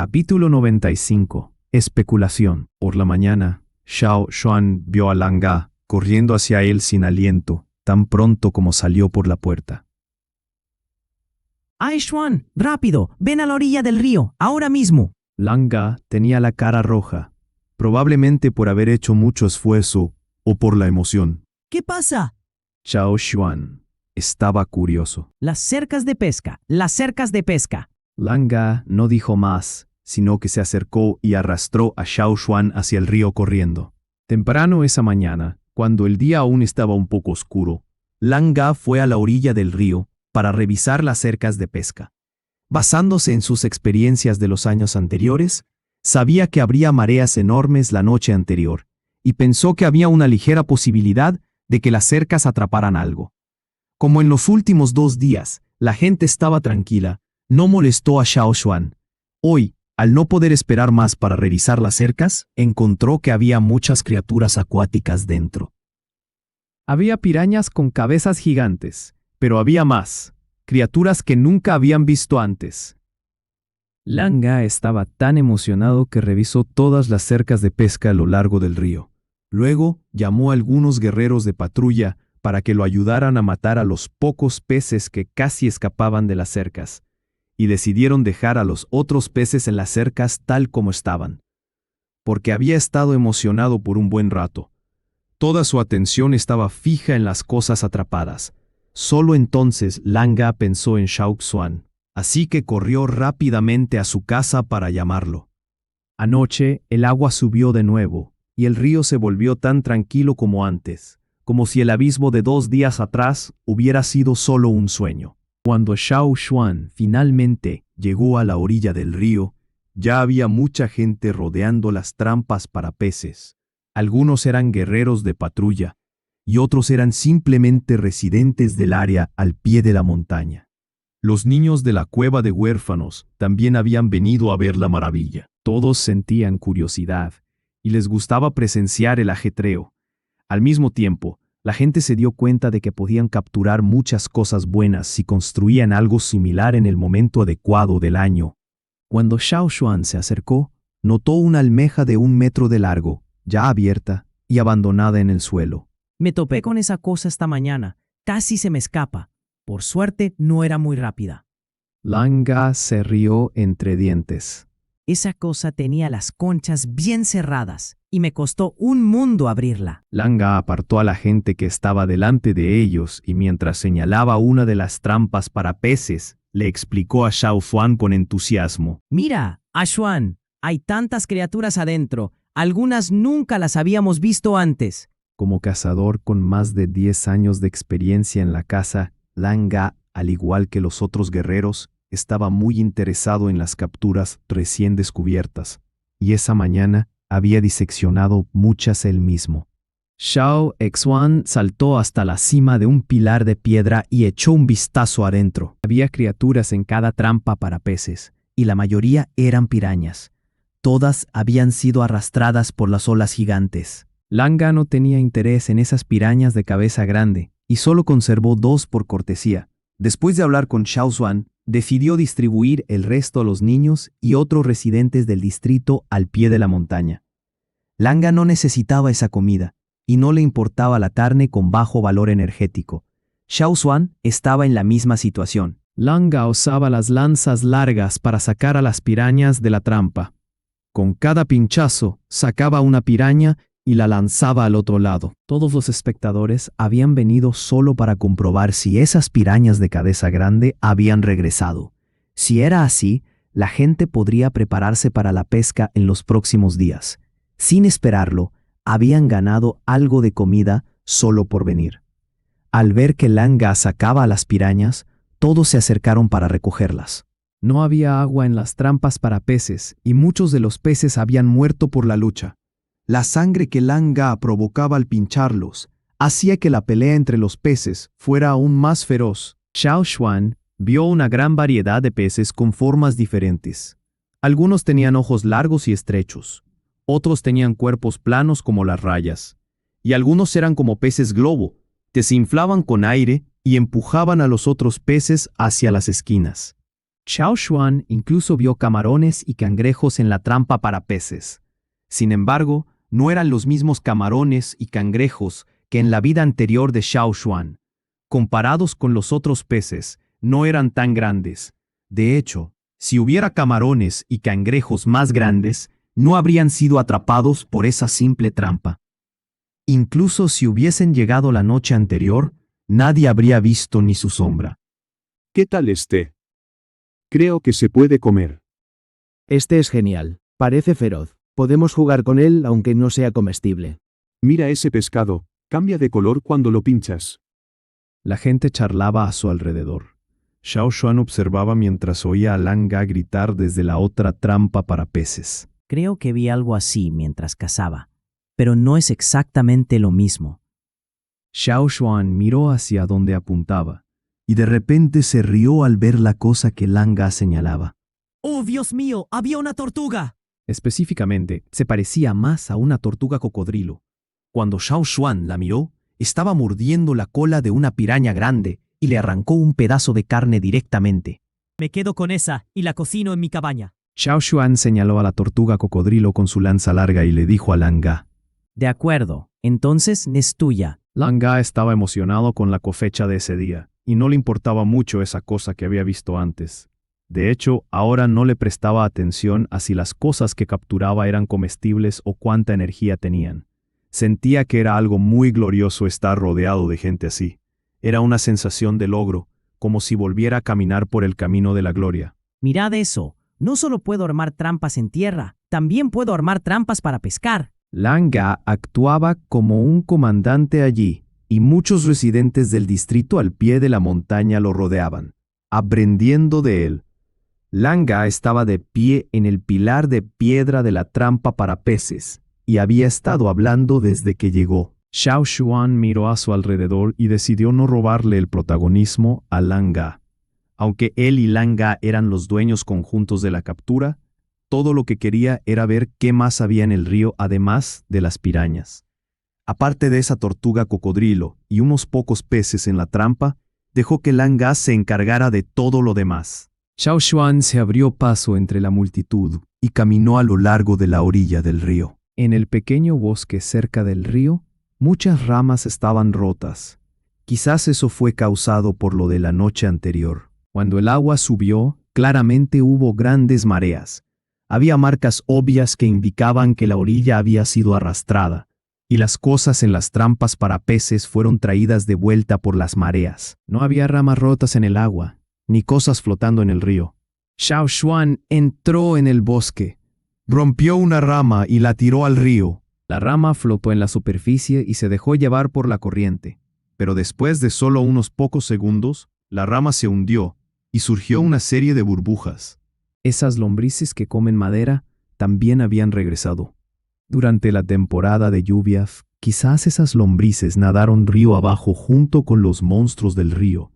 Capítulo 95. Especulación. Por la mañana, Xiao Xuan vio a Langa corriendo hacia él sin aliento, tan pronto como salió por la puerta. ¡Ay, Xuan! ¡Rápido! ¡Ven a la orilla del río! ¡Ahora mismo! Langa tenía la cara roja, probablemente por haber hecho mucho esfuerzo o por la emoción. ¿Qué pasa? Xiao Xuan estaba curioso. Las cercas de pesca, las cercas de pesca. Langa no dijo más, sino que se acercó y arrastró a Xiao Xuan hacia el río corriendo. Temprano esa mañana, cuando el día aún estaba un poco oscuro, Langa fue a la orilla del río para revisar las cercas de pesca. Basándose en sus experiencias de los años anteriores, sabía que habría mareas enormes la noche anterior, y pensó que había una ligera posibilidad de que las cercas atraparan algo. Como en los últimos 2 días, la gente estaba tranquila, no molestó a Xiao Xuan. Hoy, al no poder esperar más para revisar las cercas, encontró que había muchas criaturas acuáticas dentro. Había pirañas con cabezas gigantes, pero había más, criaturas que nunca habían visto antes. Langa estaba tan emocionado que revisó todas las cercas de pesca a lo largo del río. Luego llamó a algunos guerreros de patrulla para que lo ayudaran a matar a los pocos peces que casi escapaban de las cercas, y decidieron dejar a los otros peces en las cercas tal como estaban. Porque había estado emocionado por un buen rato. Toda su atención estaba fija en las cosas atrapadas. Solo entonces Langa pensó en Xiao Xuan, así que corrió rápidamente a su casa para llamarlo. Anoche el agua subió de nuevo, y el río se volvió tan tranquilo como antes, como si el abismo de 2 días atrás hubiera sido solo un sueño. Cuando Xiao Xuan finalmente llegó a la orilla del río, ya había mucha gente rodeando las trampas para peces. Algunos eran guerreros de patrulla, y otros eran simplemente residentes del área al pie de la montaña. Los niños de la cueva de huérfanos también habían venido a ver la maravilla. Todos sentían curiosidad, y les gustaba presenciar el ajetreo. Al mismo tiempo, la gente se dio cuenta de que podían capturar muchas cosas buenas si construían algo similar en el momento adecuado del año. Cuando Xiao Xuan se acercó, notó una almeja de 1 metro de largo, ya abierta y abandonada en el suelo. Me topé con esa cosa esta mañana. Casi se me escapa. Por suerte, no era muy rápida. Langa se rió entre dientes. Esa cosa tenía las conchas bien cerradas y me costó un mundo abrirla. Langa apartó a la gente que estaba delante de ellos y mientras señalaba una de las trampas para peces, le explicó a Xiao Xuan con entusiasmo. Mira, Xuan, hay tantas criaturas adentro. Algunas nunca las habíamos visto antes. Como cazador con más de 10 años de experiencia en la caza, Langa, al igual que los otros guerreros, estaba muy interesado en las capturas recién descubiertas, y esa mañana había diseccionado muchas él mismo. Xiao Xuan saltó hasta la cima de un pilar de piedra y echó un vistazo adentro. Había criaturas en cada trampa para peces, y la mayoría eran pirañas. Todas habían sido arrastradas por las olas gigantes. Langa no tenía interés en esas pirañas de cabeza grande, y solo conservó 2 por cortesía. Después de hablar con Xiao Xuan, decidió distribuir el resto a los niños y otros residentes del distrito al pie de la montaña. Langa no necesitaba esa comida, y no le importaba la carne con bajo valor energético. Xiao Xuan estaba en la misma situación. Langa usaba las lanzas largas para sacar a las pirañas de la trampa. Con cada pinchazo, sacaba una piraña y la lanzaba al otro lado. Todos los espectadores habían venido solo para comprobar si esas pirañas de cabeza grande habían regresado. Si era así, la gente podría prepararse para la pesca en los próximos días. Sin esperarlo, habían ganado algo de comida solo por venir. Al ver que Langa sacaba a las pirañas, todos se acercaron para recogerlas. No había agua en las trampas para peces, y muchos de los peces habían muerto por la lucha. La sangre que Langa provocaba al pincharlos hacía que la pelea entre los peces fuera aún más feroz. Xiao Xuan vio una gran variedad de peces con formas diferentes. Algunos tenían ojos largos y estrechos, otros tenían cuerpos planos como las rayas, y algunos eran como peces globo, que se inflaban con aire y empujaban a los otros peces hacia las esquinas. Xiao Xuan incluso vio camarones y cangrejos en la trampa para peces. Sin embargo, no eran los mismos camarones y cangrejos que en la vida anterior de Xiao Xuan. Comparados con los otros peces, no eran tan grandes. De hecho, si hubiera camarones y cangrejos más grandes, no habrían sido atrapados por esa simple trampa. Incluso si hubiesen llegado la noche anterior, nadie habría visto ni su sombra. ¿Qué tal este? Creo que se puede comer. Este es genial. Parece feroz. Podemos jugar con él aunque no sea comestible. Mira ese pescado, cambia de color cuando lo pinchas. La gente charlaba a su alrededor. Xiao Xuan observaba mientras oía a Langa gritar desde la otra trampa para peces. Creo que vi algo así mientras cazaba, pero no es exactamente lo mismo. Xiao Xuan miró hacia donde apuntaba, y de repente se rió al ver la cosa que Langa señalaba. ¡Oh, Dios mío! ¡Había una tortuga! Específicamente, se parecía más a una tortuga cocodrilo. Cuando Xiao Xuan la miró, estaba mordiendo la cola de una piraña grande y le arrancó un pedazo de carne directamente. Me quedo con esa y la cocino en mi cabaña. Xiao Xuan señaló a la tortuga cocodrilo con su lanza larga y le dijo a Langa. De acuerdo, entonces es tuya. Langa estaba emocionado con la cosecha de ese día, y no le importaba mucho esa cosa que había visto antes. De hecho, ahora no le prestaba atención a si las cosas que capturaba eran comestibles o cuánta energía tenían. Sentía que era algo muy glorioso estar rodeado de gente así. Era una sensación de logro, como si volviera a caminar por el camino de la gloria. Mirad eso. No solo puedo armar trampas en tierra, también puedo armar trampas para pescar. Langa actuaba como un comandante allí, y muchos residentes del distrito al pie de la montaña lo rodeaban, aprendiendo de él. Langa estaba de pie en el pilar de piedra de la trampa para peces, y había estado hablando desde que llegó. Xiao Xuan miró a su alrededor y decidió no robarle el protagonismo a Langa. Aunque él y Langa eran los dueños conjuntos de la captura, todo lo que quería era ver qué más había en el río además de las pirañas. Aparte de esa tortuga cocodrilo y unos pocos peces en la trampa, dejó que Langa se encargara de todo lo demás. Xiao Xuan se abrió paso entre la multitud y caminó a lo largo de la orilla del río. En el pequeño bosque cerca del río, muchas ramas estaban rotas. Quizás eso fue causado por lo de la noche anterior. Cuando el agua subió, claramente hubo grandes mareas. Había marcas obvias que indicaban que la orilla había sido arrastrada, y las cosas en las trampas para peces fueron traídas de vuelta por las mareas. No había ramas rotas en el agua, ni cosas flotando en el río. Xiao Xuan entró en el bosque, rompió una rama y la tiró al río. La rama flotó en la superficie y se dejó llevar por la corriente, pero después de solo unos pocos segundos, la rama se hundió y surgió una serie de burbujas. Esas lombrices que comen madera también habían regresado. Durante la temporada de lluvias, quizás esas lombrices nadaron río abajo junto con los monstruos del río,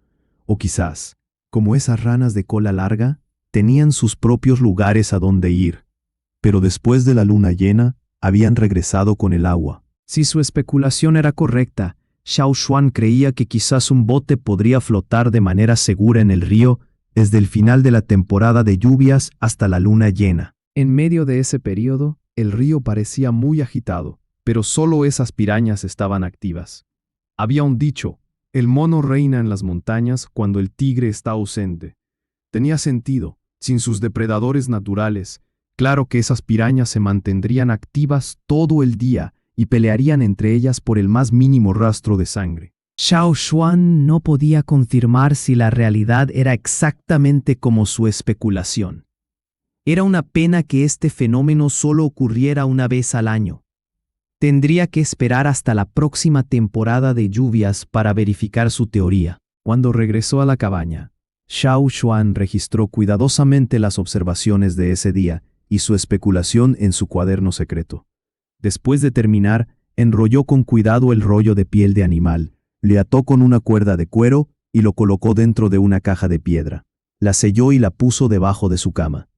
o quizás, como esas ranas de cola larga, tenían sus propios lugares a donde ir. Pero después de la luna llena, habían regresado con el agua. Si su especulación era correcta, Xiao Xuan creía que quizás un bote podría flotar de manera segura en el río desde el final de la temporada de lluvias hasta la luna llena. En medio de ese periodo, el río parecía muy agitado, pero solo esas pirañas estaban activas. Había un dicho: el mono reina en las montañas cuando el tigre está ausente. Tenía sentido. Sin sus depredadores naturales, claro que esas pirañas se mantendrían activas todo el día y pelearían entre ellas por el más mínimo rastro de sangre. Xiao Xuan no podía confirmar si la realidad era exactamente como su especulación. Era una pena que este fenómeno solo ocurriera una vez al año. Tendría que esperar hasta la próxima temporada de lluvias para verificar su teoría. Cuando regresó a la cabaña, Xiao Xuan registró cuidadosamente las observaciones de ese día y su especulación en su cuaderno secreto. Después de terminar, enrolló con cuidado el rollo de piel de animal, le ató con una cuerda de cuero y lo colocó dentro de una caja de piedra. La selló y la puso debajo de su cama.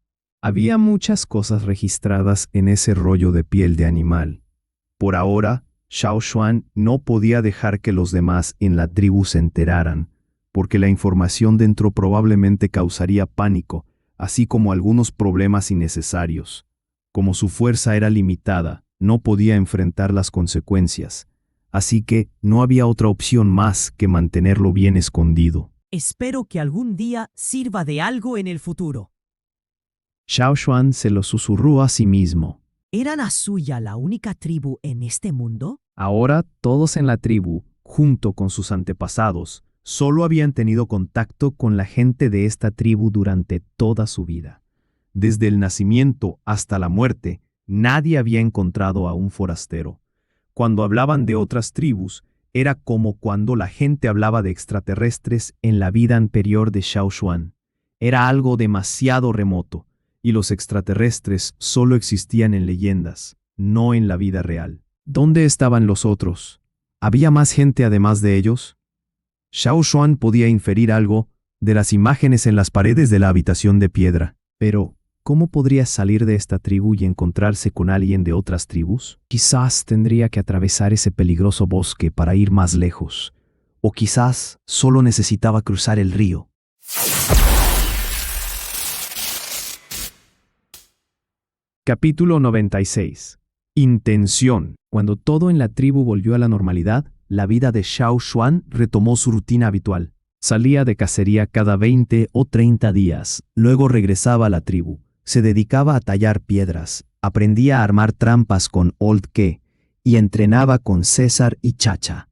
Había muchas cosas registradas en ese rollo de piel de animal. Por ahora, Xiao Xuan no podía dejar que los demás en la tribu se enteraran, porque la información dentro probablemente causaría pánico, así como algunos problemas innecesarios. Como su fuerza era limitada, no podía enfrentar las consecuencias, así que no había otra opción más que mantenerlo bien escondido. Espero que algún día sirva de algo en el futuro. Xiao Xuan se lo susurró a sí mismo. ¿Era la suya la única tribu en este mundo? Ahora todos en la tribu, junto con sus antepasados, solo habían tenido contacto con la gente de esta tribu durante toda su vida. Desde el nacimiento hasta la muerte, nadie había encontrado a un forastero. Cuando hablaban de otras tribus, era como cuando la gente hablaba de extraterrestres en la vida anterior de Xiao Xuan. Era algo demasiado remoto, y los extraterrestres solo existían en leyendas, no en la vida real. ¿Dónde estaban los otros? ¿Había más gente además de ellos? Xiao Xuan podía inferir algo de las imágenes en las paredes de la habitación de piedra. Pero, ¿cómo podría salir de esta tribu y encontrarse con alguien de otras tribus? Quizás tendría que atravesar ese peligroso bosque para ir más lejos. O quizás solo necesitaba cruzar el río. Capítulo 96. Intención. Cuando todo en la tribu volvió a la normalidad, la vida de Xiao Xuan retomó su rutina habitual. Salía de cacería cada 20 o 30 días, luego regresaba a la tribu. Se dedicaba a tallar piedras, aprendía a armar trampas con Old Ke y entrenaba con César y Chacha.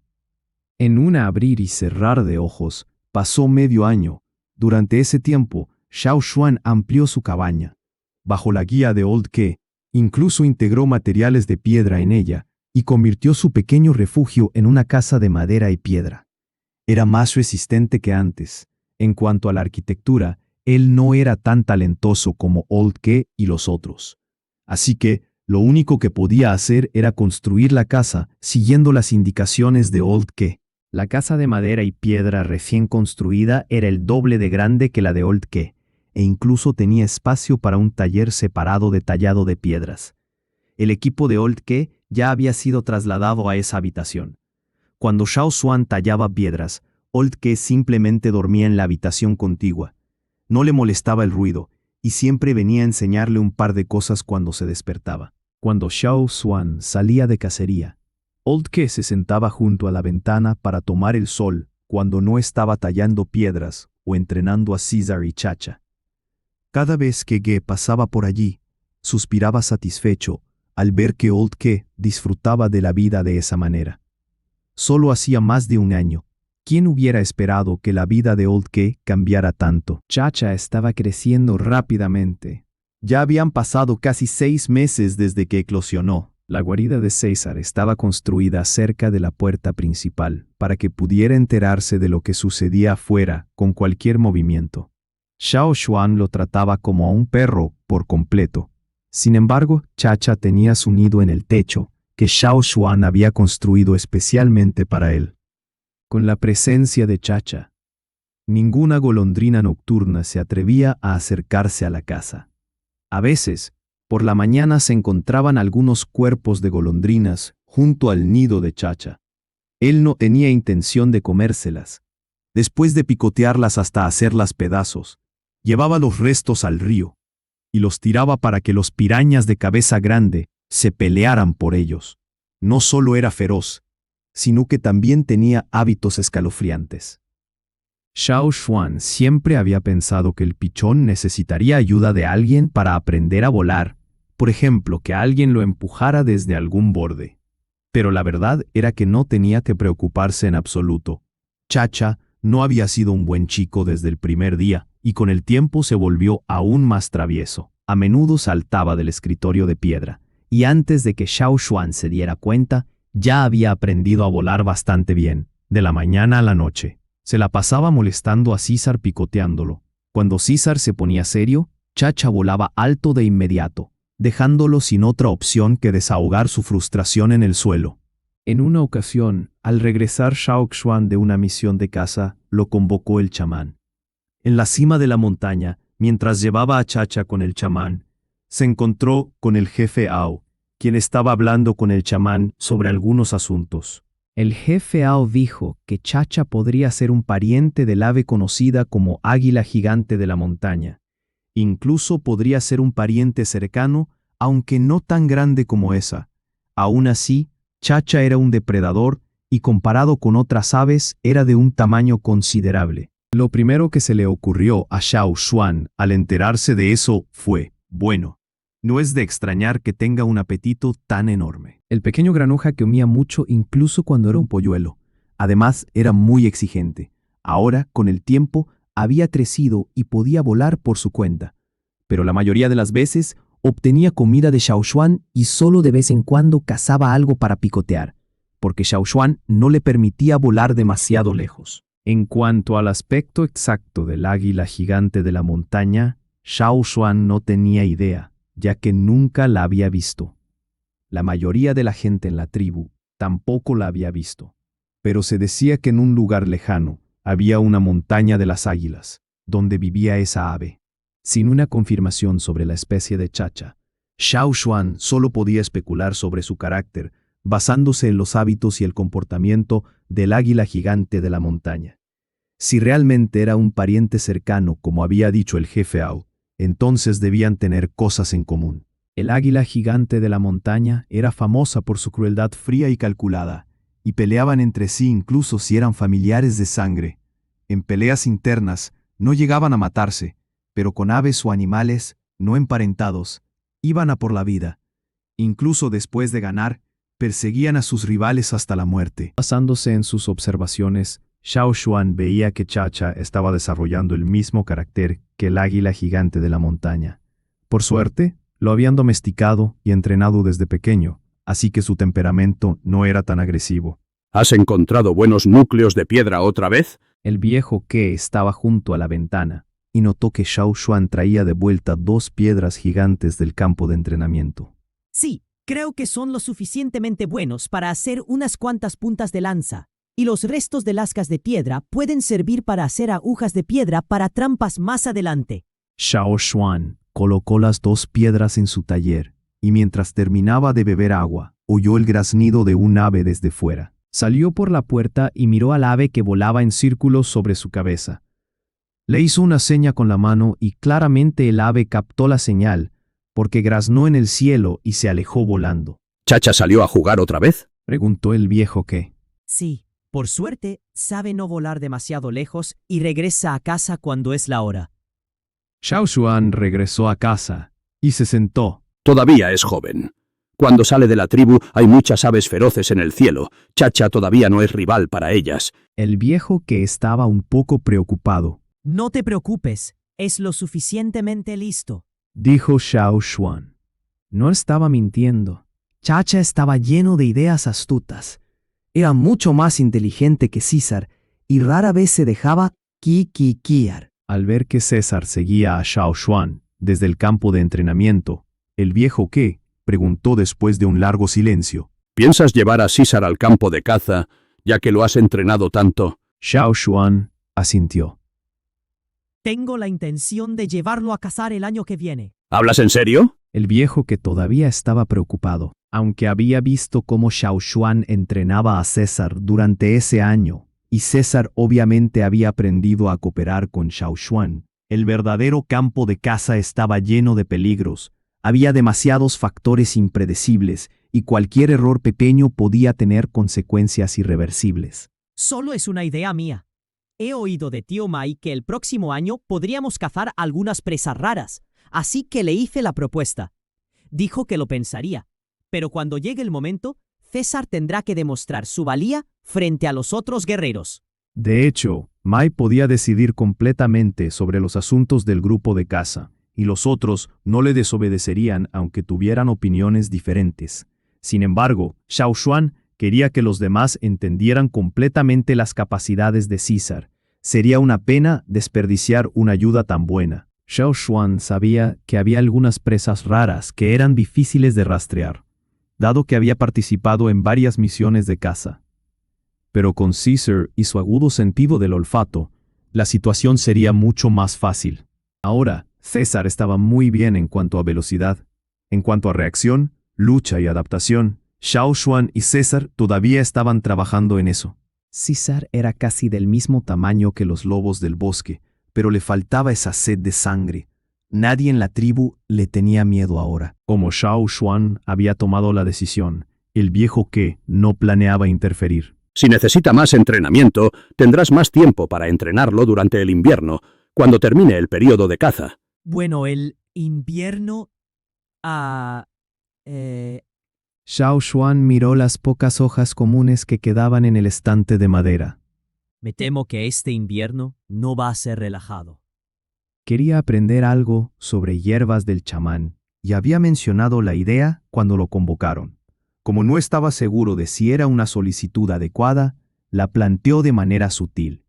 En un abrir y cerrar de ojos, pasó medio año. Durante ese tiempo, Xiao Xuan amplió su cabaña. Bajo la guía de Old Ke, incluso integró materiales de piedra en ella y convirtió su pequeño refugio en una casa de madera y piedra. Era más resistente que antes. En cuanto a la arquitectura, él no era tan talentoso como Old Ke y los otros. Así que, lo único que podía hacer era construir la casa siguiendo las indicaciones de Old Ke. La casa de madera y piedra recién construida era el doble de grande que la de Old Ke, e incluso tenía espacio para un taller separado de tallado de piedras. El equipo de Old Ke ya había sido trasladado a esa habitación. Cuando Xiao Xuan tallaba piedras, Old Ke simplemente dormía en la habitación contigua. No le molestaba el ruido, y siempre venía a enseñarle un par de cosas cuando se despertaba. Cuando Xiao Xuan salía de cacería, Old Ke se sentaba junto a la ventana para tomar el sol cuando no estaba tallando piedras o entrenando a César y Chacha. Cada vez que Ge pasaba por allí, suspiraba satisfecho al ver que Old Ke disfrutaba de la vida de esa manera. Solo hacía más de un año. ¿Quién hubiera esperado que la vida de Old Ke cambiara tanto? Chacha estaba creciendo rápidamente. Ya habían pasado casi 6 meses desde que eclosionó. La guarida de César estaba construida cerca de la puerta principal para que pudiera enterarse de lo que sucedía afuera con cualquier movimiento. Xiao Xuan lo trataba como a un perro por completo. Sin embargo, Chacha tenía su nido en el techo, que Xiao Xuan había construido especialmente para él. Con la presencia de Chacha, ninguna golondrina nocturna se atrevía a acercarse a la casa. A veces, por la mañana se encontraban algunos cuerpos de golondrinas junto al nido de Chacha. Él no tenía intención de comérselas. Después de picotearlas hasta hacerlas pedazos, llevaba los restos al río y los tiraba para que los pirañas de cabeza grande se pelearan por ellos. No solo era feroz, sino que también tenía hábitos escalofriantes. Xiao Xuan siempre había pensado que el pichón necesitaría ayuda de alguien para aprender a volar, por ejemplo, que alguien lo empujara desde algún borde. Pero la verdad era que no tenía que preocuparse en absoluto. Chacha no había sido un buen chico desde el primer día, y con el tiempo se volvió aún más travieso. A menudo saltaba del escritorio de piedra, y antes de que Xiao Xuan se diera cuenta, ya había aprendido a volar bastante bien, de la mañana a la noche. Se la pasaba molestando a César picoteándolo. Cuando César se ponía serio, Chacha volaba alto de inmediato, dejándolo sin otra opción que desahogar su frustración en el suelo. En una ocasión, al regresar Xiao Xuan de una misión de caza, lo convocó el chamán. En la cima de la montaña, mientras llevaba a Chacha con el chamán, se encontró con el jefe Ao, quien estaba hablando con el chamán sobre algunos asuntos. El jefe Ao dijo que Chacha podría ser un pariente del ave conocida como águila gigante de la montaña. Incluso podría ser un pariente cercano, aunque no tan grande como esa. Aún así, Chacha era un depredador y comparado con otras aves era de un tamaño considerable. Lo primero que se le ocurrió a Xiao Xuan al enterarse de eso fue, bueno, no es de extrañar que tenga un apetito tan enorme. El pequeño granuja comía mucho incluso cuando era un polluelo. Además, era muy exigente. Ahora, con el tiempo, había crecido y podía volar por su cuenta. Pero la mayoría de las veces obtenía comida de Xiao Xuan y solo de vez en cuando cazaba algo para picotear, porque Xiao Xuan no le permitía volar demasiado lejos. En cuanto al aspecto exacto del águila gigante de la montaña, Xiao Xuan no tenía idea, ya que nunca la había visto. La mayoría de la gente en la tribu tampoco la había visto, pero se decía que en un lugar lejano había una montaña de las águilas, donde vivía esa ave. Sin una confirmación sobre la especie de Chacha, Xiao Xuan solo podía especular sobre su carácter, basándose en los hábitos y el comportamiento del águila gigante de la montaña. Si realmente era un pariente cercano, como había dicho el jefe Ao, entonces debían tener cosas en común. El águila gigante de la montaña era famosa por su crueldad fría y calculada, y peleaban entre sí incluso si eran familiares de sangre. En peleas internas no llegaban a matarse, pero con aves o animales no emparentados, iban a por la vida. Incluso después de ganar, perseguían a sus rivales hasta la muerte. Basándose en sus observaciones, Xiao Xuan veía que Chacha estaba desarrollando el mismo carácter que el águila gigante de la montaña. Por suerte, lo habían domesticado y entrenado desde pequeño, así que su temperamento no era tan agresivo. ¿Has encontrado buenos núcleos de piedra otra vez? El viejo Ke estaba junto a la ventana y notó que Xiao Xuan traía de vuelta 2 piedras gigantes del campo de entrenamiento. Sí, creo que son lo suficientemente buenos para hacer unas cuantas puntas de lanza, y los restos de lascas de piedra pueden servir para hacer agujas de piedra para trampas más adelante. Xiao Xuan colocó las 2 piedras en su taller, y mientras terminaba de beber agua, oyó el graznido de un ave desde fuera. Salió por la puerta y miró al ave que volaba en círculos sobre su cabeza. Le hizo una seña con la mano y claramente el ave captó la señal, porque graznó en el cielo y se alejó volando. ¿Chacha salió a jugar otra vez? Preguntó el viejo Ke. Sí, por suerte, sabe no volar demasiado lejos y regresa a casa cuando es la hora. Xiao Xuan regresó a casa y se sentó. Todavía es joven. Cuando sale de la tribu hay muchas aves feroces en el cielo. Chacha todavía no es rival para ellas. El viejo Ke estaba un poco preocupado. No te preocupes, es lo suficientemente listo. Dijo Xiao Xuan. No estaba mintiendo. Chacha estaba lleno de ideas astutas. Era mucho más inteligente que César y rara vez se dejaba quiquiquiar. Al ver que César seguía a Xiao Xuan desde el campo de entrenamiento, el viejo Ke preguntó después de un largo silencio. ¿Piensas llevar a César al campo de caza, ya que lo has entrenado tanto? Xiao Xuan asintió. Tengo la intención de llevarlo a cazar el año que viene. ¿Hablas en serio? El viejo que todavía estaba preocupado, aunque había visto cómo Xiao Xuan entrenaba a César durante ese año, y César obviamente había aprendido a cooperar con Xiao Xuan. El verdadero campo de caza estaba lleno de peligros. Había demasiados factores impredecibles y cualquier error pequeño podía tener consecuencias irreversibles. Solo es una idea mía. He oído de tío Mai que el próximo año podríamos cazar algunas presas raras, así que le hice la propuesta. Dijo que lo pensaría, pero cuando llegue el momento, César tendrá que demostrar su valía frente a los otros guerreros. De hecho, Mai podía decidir completamente sobre los asuntos del grupo de caza, y los otros no le desobedecerían aunque tuvieran opiniones diferentes. Sin embargo, Xiao Xuan quería que los demás entendieran completamente las capacidades de César. Sería una pena desperdiciar una ayuda tan buena. Xiao Xuan sabía que había algunas presas raras que eran difíciles de rastrear, dado que había participado en varias misiones de caza. Pero con César y su agudo sentido del olfato, la situación sería mucho más fácil. Ahora, César estaba muy bien en cuanto a velocidad. En cuanto a reacción, lucha y adaptación, Xiao Xuan y César todavía estaban trabajando en eso. César era casi del mismo tamaño que los lobos del bosque, pero le faltaba esa sed de sangre. Nadie en la tribu le tenía miedo ahora. Como Xiao Xuan había tomado la decisión, el viejo que no planeaba interferir. Si necesita más entrenamiento, tendrás más tiempo para entrenarlo durante el invierno, cuando termine el periodo de caza. Bueno, el invierno... Xiao Xuan miró las pocas hojas comunes que quedaban en el estante de madera. Me temo que este invierno no va a ser relajado. Quería aprender algo sobre hierbas del chamán y había mencionado la idea cuando lo convocaron. Como no estaba seguro de si era una solicitud adecuada, la planteó de manera sutil.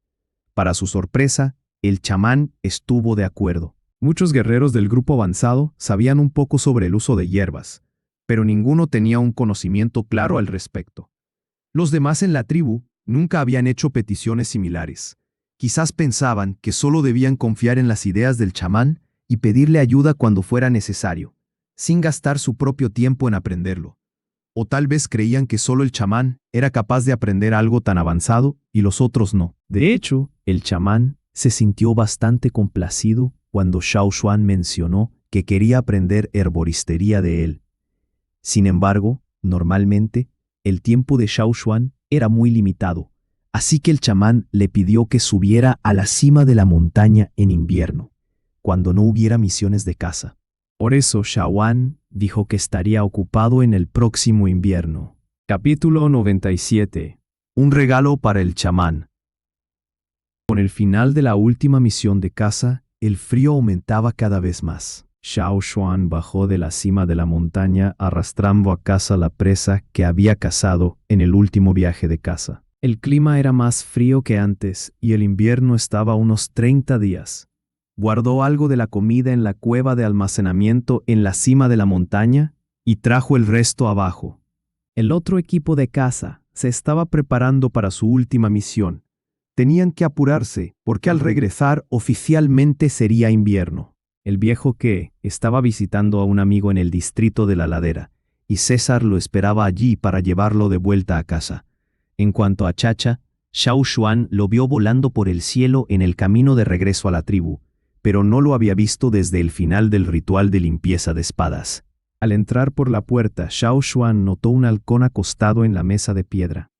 Para su sorpresa, el chamán estuvo de acuerdo. Muchos guerreros del grupo avanzado sabían un poco sobre el uso de hierbas, pero ninguno tenía un conocimiento claro al respecto. Los demás en la tribu nunca habían hecho peticiones similares. Quizás pensaban que solo debían confiar en las ideas del chamán y pedirle ayuda cuando fuera necesario, sin gastar su propio tiempo en aprenderlo. O tal vez creían que solo el chamán era capaz de aprender algo tan avanzado y los otros no. De hecho, el chamán se sintió bastante complacido cuando Xiao Xuan mencionó que quería aprender herboristería de él. Sin embargo, normalmente, el tiempo de Xiao Xuan era muy limitado, así que el chamán le pidió que subiera a la cima de la montaña en invierno, cuando no hubiera misiones de caza. Por eso Xiao Xuan dijo que estaría ocupado en el próximo invierno. Capítulo 97. Un regalo para el chamán. Con el final de la última misión de caza, el frío aumentaba cada vez más. Xiao Xuan bajó de la cima de la montaña arrastrando a casa la presa que había cazado en el último viaje de caza. El clima era más frío que antes y el invierno estaba a unos 30 días. Guardó algo de la comida en la cueva de almacenamiento en la cima de la montaña y trajo el resto abajo. El otro equipo de caza se estaba preparando para su última misión. Tenían que apurarse porque al regresar oficialmente sería invierno. El viejo que estaba visitando a un amigo en el distrito de la ladera, y César lo esperaba allí para llevarlo de vuelta a casa. En cuanto a Chacha, Xiao Xuan lo vio volando por el cielo en el camino de regreso a la tribu, pero no lo había visto desde el final del ritual de limpieza de espadas. Al entrar por la puerta, Xiao Xuan notó un halcón acostado en la mesa de piedra.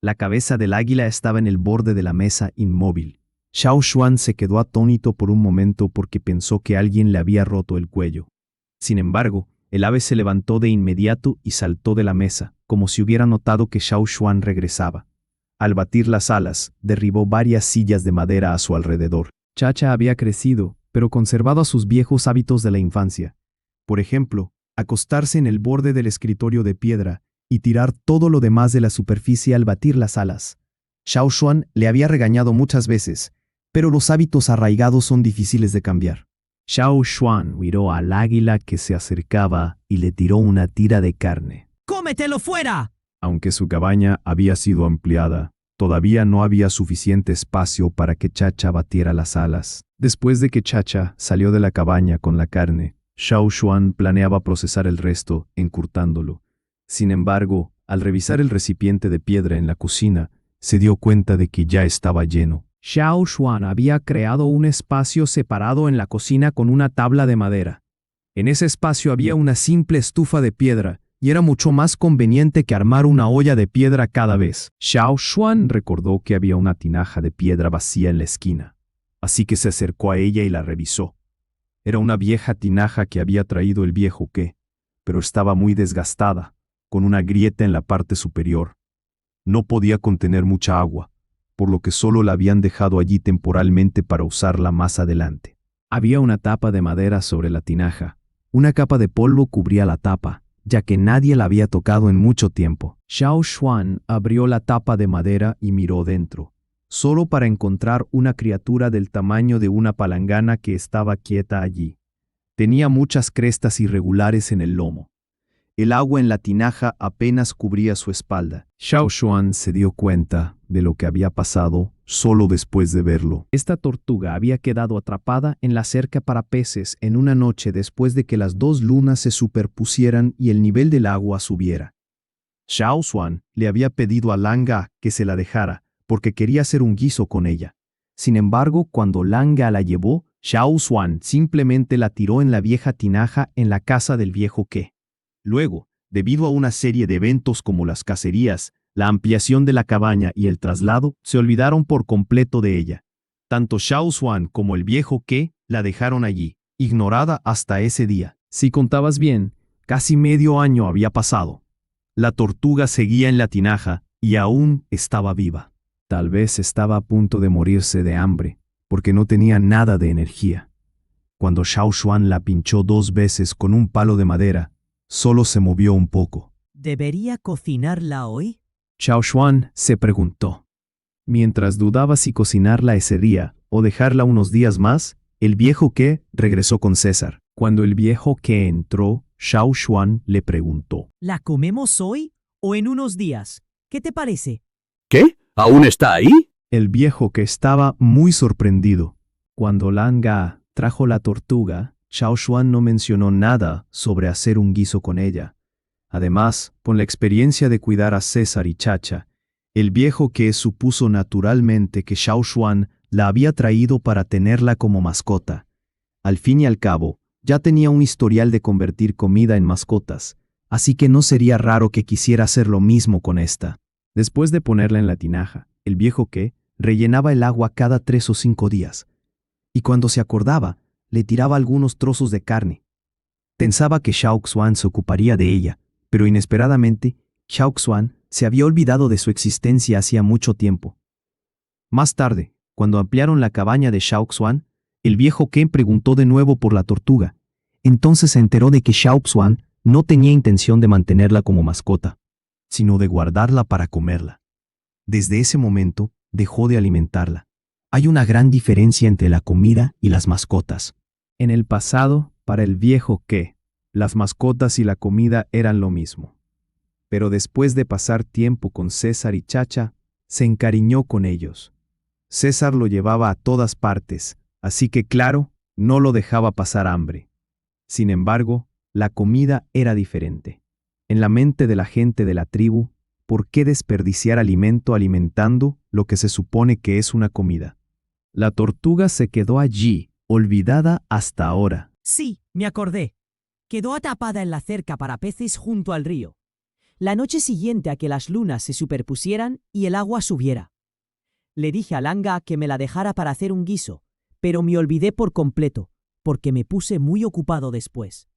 La cabeza del águila estaba en el borde de la mesa inmóvil. Xiao Xuan se quedó atónito por un momento porque pensó que alguien le había roto el cuello. Sin embargo, el ave se levantó de inmediato y saltó de la mesa, como si hubiera notado que Xiao Xuan regresaba. Al batir las alas, derribó varias sillas de madera a su alrededor. Chacha había crecido, pero conservado sus viejos hábitos de la infancia. Por ejemplo, acostarse en el borde del escritorio de piedra y tirar todo lo demás de la superficie al batir las alas. Xiao Xuan le había regañado muchas veces, pero los hábitos arraigados son difíciles de cambiar. Xiao Xuan miró al águila que se acercaba y le tiró una tira de carne. ¡Cómetelo fuera! Aunque su cabaña había sido ampliada, todavía no había suficiente espacio para que Chacha batiera las alas. Después de que Chacha salió de la cabaña con la carne, Xiao Xuan planeaba procesar el resto, encurtándolo. Sin embargo, al revisar el recipiente de piedra en la cocina, se dio cuenta de que ya estaba lleno. Xiao Xuan había creado un espacio separado en la cocina con una tabla de madera. En ese espacio había una simple estufa de piedra, y era mucho más conveniente que armar una olla de piedra cada vez. Xiao Xuan recordó que había una tinaja de piedra vacía en la esquina, así que se acercó a ella y la revisó. Era una vieja tinaja que había traído el viejo que, pero estaba muy desgastada, con una grieta en la parte superior. No podía contener mucha agua, por lo que solo la habían dejado allí temporalmente para usarla más adelante. Había una tapa de madera sobre la tinaja. Una capa de polvo cubría la tapa, ya que nadie la había tocado en mucho tiempo. Xiao Xuan abrió la tapa de madera y miró dentro, solo para encontrar una criatura del tamaño de una palangana que estaba quieta allí. Tenía muchas crestas irregulares en el lomo. El agua en la tinaja apenas cubría su espalda. Xiao Xuan se dio cuenta de lo que había pasado solo después de verlo. Esta tortuga había quedado atrapada en la cerca para peces en una noche después de que las dos lunas se superpusieran y el nivel del agua subiera. Xiao Xuan le había pedido a Langa que se la dejara, porque quería hacer un guiso con ella. Sin embargo, cuando Langa la llevó, Xiao Xuan simplemente la tiró en la vieja tinaja en la casa del viejo Ke. Luego, debido a una serie de eventos como las cacerías, la ampliación de la cabaña y el traslado, se olvidaron por completo de ella. Tanto Xiao Xuan como el viejo Ke la dejaron allí, ignorada hasta ese día. Si contabas bien, casi medio año había pasado. La tortuga seguía en la tinaja y aún estaba viva. Tal vez estaba a punto de morirse de hambre, porque no tenía nada de energía. Cuando Xiao Xuan la pinchó 2 veces con un palo de madera, solo se movió un poco. ¿Debería cocinarla hoy? Xiao Xuan se preguntó. Mientras dudaba si cocinarla ese día o dejarla unos días más, el viejo Ke regresó con César. Cuando el viejo Ke entró, Xiao Xuan le preguntó. ¿La comemos hoy o en unos días? ¿Qué te parece? ¿Qué? ¿Aún está ahí? El viejo Ke estaba muy sorprendido. Cuando Langa trajo la tortuga, Xiao Xuan no mencionó nada sobre hacer un guiso con ella. Además, con la experiencia de cuidar a César y Chacha, el viejo Ke supuso naturalmente que Xiao Xuan la había traído para tenerla como mascota. Al fin y al cabo, ya tenía un historial de convertir comida en mascotas, así que no sería raro que quisiera hacer lo mismo con esta. Después de ponerla en la tinaja, el viejo Ke rellenaba el agua cada 3 o 5 días, y cuando se acordaba, le tiraba algunos trozos de carne. Pensaba que Xiao Xuan se ocuparía de ella, pero inesperadamente, Xiao Xuan se había olvidado de su existencia hacía mucho tiempo. Más tarde, cuando ampliaron la cabaña de Xiao Xuan, el viejo Ke preguntó de nuevo por la tortuga. Entonces se enteró de que Xiao Xuan no tenía intención de mantenerla como mascota, sino de guardarla para comerla. Desde ese momento, dejó de alimentarla. Hay una gran diferencia entre la comida y las mascotas. En el pasado, para el viejo Ke, las mascotas y la comida eran lo mismo. Pero después de pasar tiempo con César y Chacha, se encariñó con ellos. César lo llevaba a todas partes, así que claro, no lo dejaba pasar hambre. Sin embargo, la comida era diferente. En la mente de la gente de la tribu, ¿por qué desperdiciar alimento alimentando lo que se supone que es una comida? La tortuga se quedó allí, olvidada hasta ahora. Sí, me acordé. Quedó atrapada en la cerca para peces junto al río. La noche siguiente a que las lunas se superpusieran y el agua subiera. Le dije a Langa que me la dejara para hacer un guiso, pero me olvidé por completo, porque me puse muy ocupado después.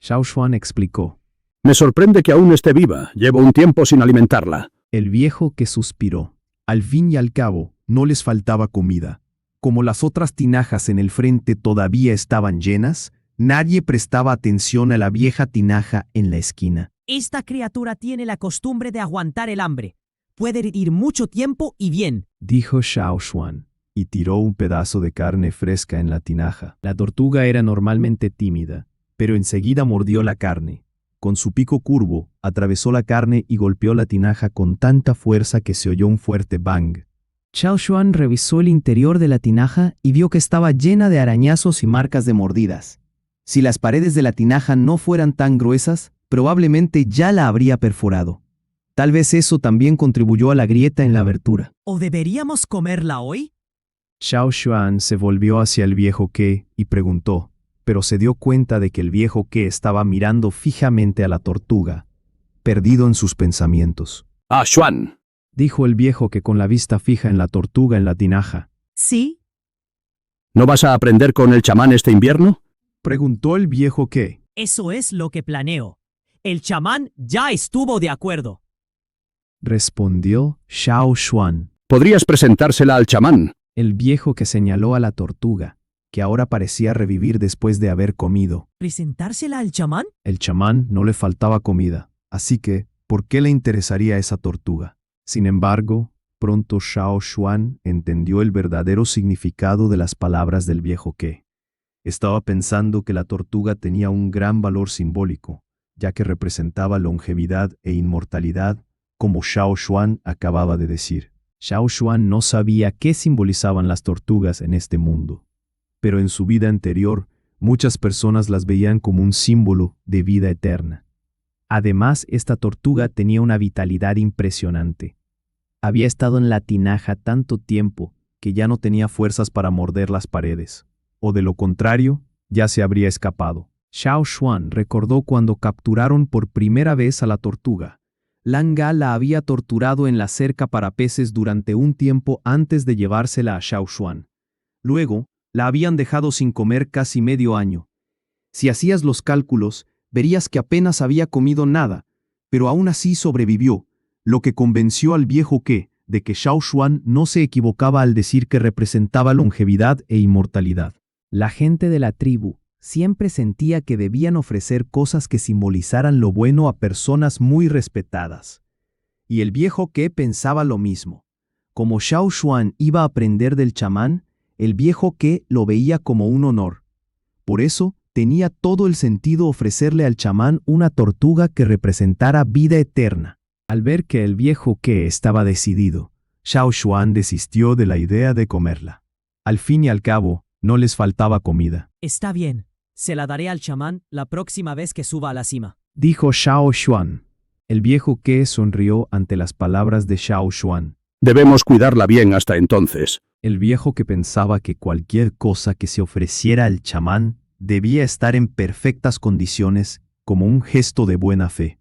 Xiao Xuan explicó. Me sorprende que aún esté viva. Llevo un tiempo sin alimentarla. El viejo Ke suspiró. Al fin y al cabo, no les faltaba comida. Como las otras tinajas en el frente todavía estaban llenas, nadie prestaba atención a la vieja tinaja en la esquina. Esta criatura tiene la costumbre de aguantar el hambre. Puede ir mucho tiempo y bien, dijo Xiao Xuan, y tiró un pedazo de carne fresca en la tinaja. La tortuga era normalmente tímida, pero enseguida mordió la carne. Con su pico curvo, atravesó la carne y golpeó la tinaja con tanta fuerza que se oyó un fuerte bang. Xiao Xuan revisó el interior de la tinaja y vio que estaba llena de arañazos y marcas de mordidas. Si las paredes de la tinaja no fueran tan gruesas, probablemente ya la habría perforado. Tal vez eso también contribuyó a la grieta en la abertura. ¿o deberíamos comerla hoy? Xiao Xuan se volvió hacia el viejo Ke y preguntó, pero se dio cuenta de que el viejo Ke estaba mirando fijamente a la tortuga, perdido en sus pensamientos. Ah, Xuan. Dijo el viejo Ke con la vista fija en la tortuga en la tinaja. Sí. ¿No vas a aprender con el chamán este invierno? Preguntó el viejo Ke. Eso es lo que planeo. El chamán ya estuvo de acuerdo. Respondió Xiao Xuan. Podrías presentársela al chamán. El viejo Ke señaló a la tortuga, que ahora parecía revivir después de haber comido. ¿Presentársela al chamán? El chamán no le faltaba comida, así que, ¿por qué le interesaría esa tortuga? Sin embargo, pronto Xiao Xuan entendió el verdadero significado de las palabras del viejo Ke. Estaba pensando que la tortuga tenía un gran valor simbólico, ya que representaba longevidad e inmortalidad, como Xiao Xuan acababa de decir. Xiao Xuan no sabía qué simbolizaban las tortugas en este mundo, pero en su vida anterior, muchas personas las veían como un símbolo de vida eterna. Además, esta tortuga tenía una vitalidad impresionante. Había estado en la tinaja tanto tiempo que ya no tenía fuerzas para morder las paredes, o de lo contrario, ya se habría escapado. Xiao Xuan recordó cuando capturaron por primera vez a la tortuga. Lan Ga la había torturado en la cerca para peces durante un tiempo antes de llevársela a Xiao Xuan. Luego, la habían dejado sin comer casi medio año. Si hacías los cálculos, verías que apenas había comido nada, pero aún así sobrevivió, lo que convenció al viejo de que Xiao Xuan no se equivocaba al decir que representaba longevidad e inmortalidad. La gente de la tribu siempre sentía que debían ofrecer cosas que simbolizaran lo bueno a personas muy respetadas. Y el viejo pensaba lo mismo. Como Xiao Xuan iba a aprender del chamán, el viejo lo veía como un honor. Por eso, tenía todo el sentido ofrecerle al chamán una tortuga que representara vida eterna. Al ver que el viejo estaba decidido, Xiao Xuan desistió de la idea de comerla. Al fin y al cabo, no les faltaba comida. Está bien, se la daré al chamán la próxima vez que suba a la cima, dijo Xiao Xuan. El viejo sonrió ante las palabras de Xiao Xuan. Debemos cuidarla bien hasta entonces. El viejo pensaba que cualquier cosa que se ofreciera al chamán debía estar en perfectas condiciones como un gesto de buena fe.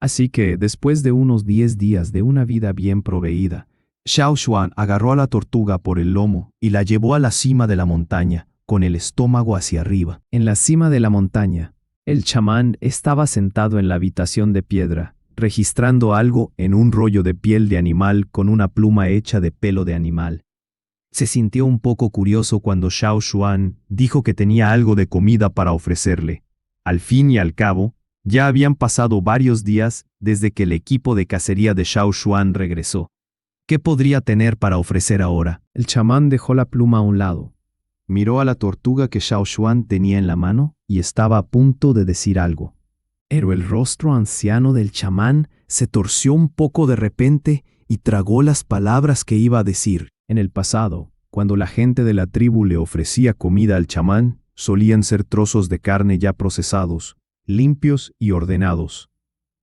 Así que, después de unos 10 días de una vida bien proveída, Xiao Xuan agarró a la tortuga por el lomo y la llevó a la cima de la montaña, con el estómago hacia arriba. En la cima de la montaña, el chamán estaba sentado en la habitación de piedra, registrando algo en un rollo de piel de animal con una pluma hecha de pelo de animal. Se sintió un poco curioso cuando Xiao Xuan dijo que tenía algo de comida para ofrecerle. Al fin y al cabo, ya habían pasado varios días desde que el equipo de cacería de Xiao Xuan regresó. ¿Qué podría tener para ofrecer ahora? El chamán dejó la pluma a un lado. Miró a la tortuga que Xiao Xuan tenía en la mano y estaba a punto de decir algo. Pero el rostro anciano del chamán se torció un poco de repente y tragó las palabras que iba a decir. En el pasado, cuando la gente de la tribu le ofrecía comida al chamán, solían ser trozos de carne ya procesados, limpios y ordenados.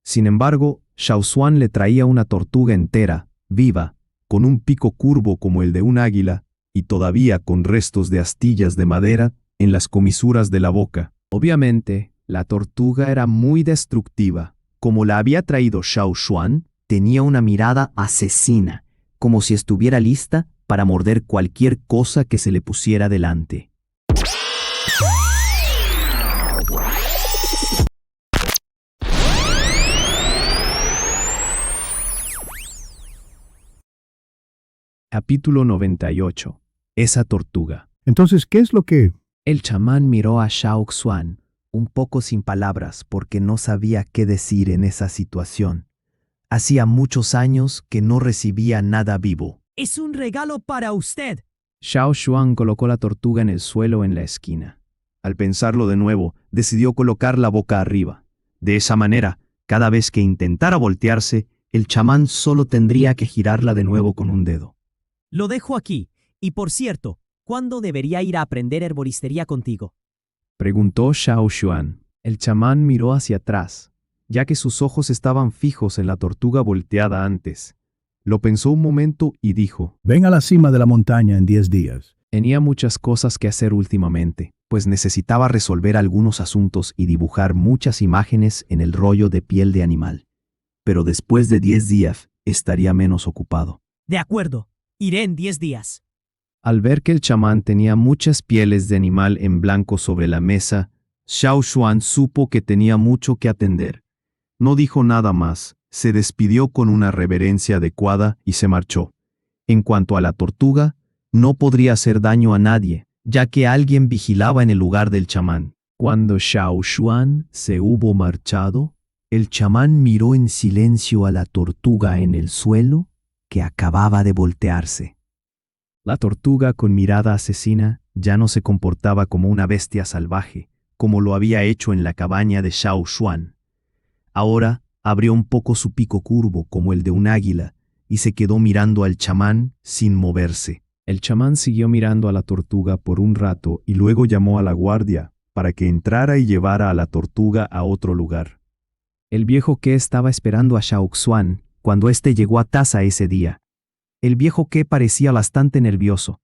Sin embargo, Xiao Xuan le traía una tortuga entera, viva, con un pico curvo como el de un águila, y todavía con restos de astillas de madera en las comisuras de la boca. Obviamente, la tortuga era muy destructiva. Como la había traído Xiao Xuan, tenía una mirada asesina, como si estuviera lista para morder cualquier cosa que se le pusiera delante. Capítulo 98. Esa tortuga. Entonces, ¿qué es lo que...? El chamán miró a Xiao Xuan, un poco sin palabras porque no sabía qué decir en esa situación. Hacía muchos años que no recibía nada vivo. ¡Es un regalo para usted! Xiao Xuan colocó la tortuga en el suelo en la esquina. Al pensarlo de nuevo, decidió colocar la boca arriba. De esa manera, cada vez que intentara voltearse, el chamán solo tendría que girarla de nuevo con un dedo. Lo dejo aquí. Y por cierto, ¿cuándo debería ir a aprender herboristería contigo? Preguntó Xiao Xuan. El chamán miró hacia atrás, ya que sus ojos estaban fijos en la tortuga volteada antes. Lo pensó un momento y dijo: Ven a la cima de la montaña en 10 días. Tenía muchas cosas que hacer últimamente, pues necesitaba resolver algunos asuntos y dibujar muchas imágenes en el rollo de piel de animal. Pero después de 10 días, estaría menos ocupado. De acuerdo, iré en 10 días. Al ver que el chamán tenía muchas pieles de animal en blanco sobre la mesa, Xiao Xuan supo que tenía mucho que atender. No dijo nada más, se despidió con una reverencia adecuada y se marchó. En cuanto a la tortuga, no podría hacer daño a nadie, ya que alguien vigilaba en el lugar del chamán. Cuando Xiao Xuan se hubo marchado, el chamán miró en silencio a la tortuga en el suelo que acababa de voltearse. La tortuga, con mirada asesina, ya no se comportaba como una bestia salvaje, como lo había hecho en la cabaña de Xiao Xuan. Ahora abrió un poco su pico curvo como el de un águila y se quedó mirando al chamán sin moverse. El chamán siguió mirando a la tortuga por un rato y luego llamó a la guardia para que entrara y llevara a la tortuga a otro lugar. El viejo Ke estaba esperando a Xiao Xuan cuando éste llegó a Taza ese día. El viejo Ke parecía bastante nervioso.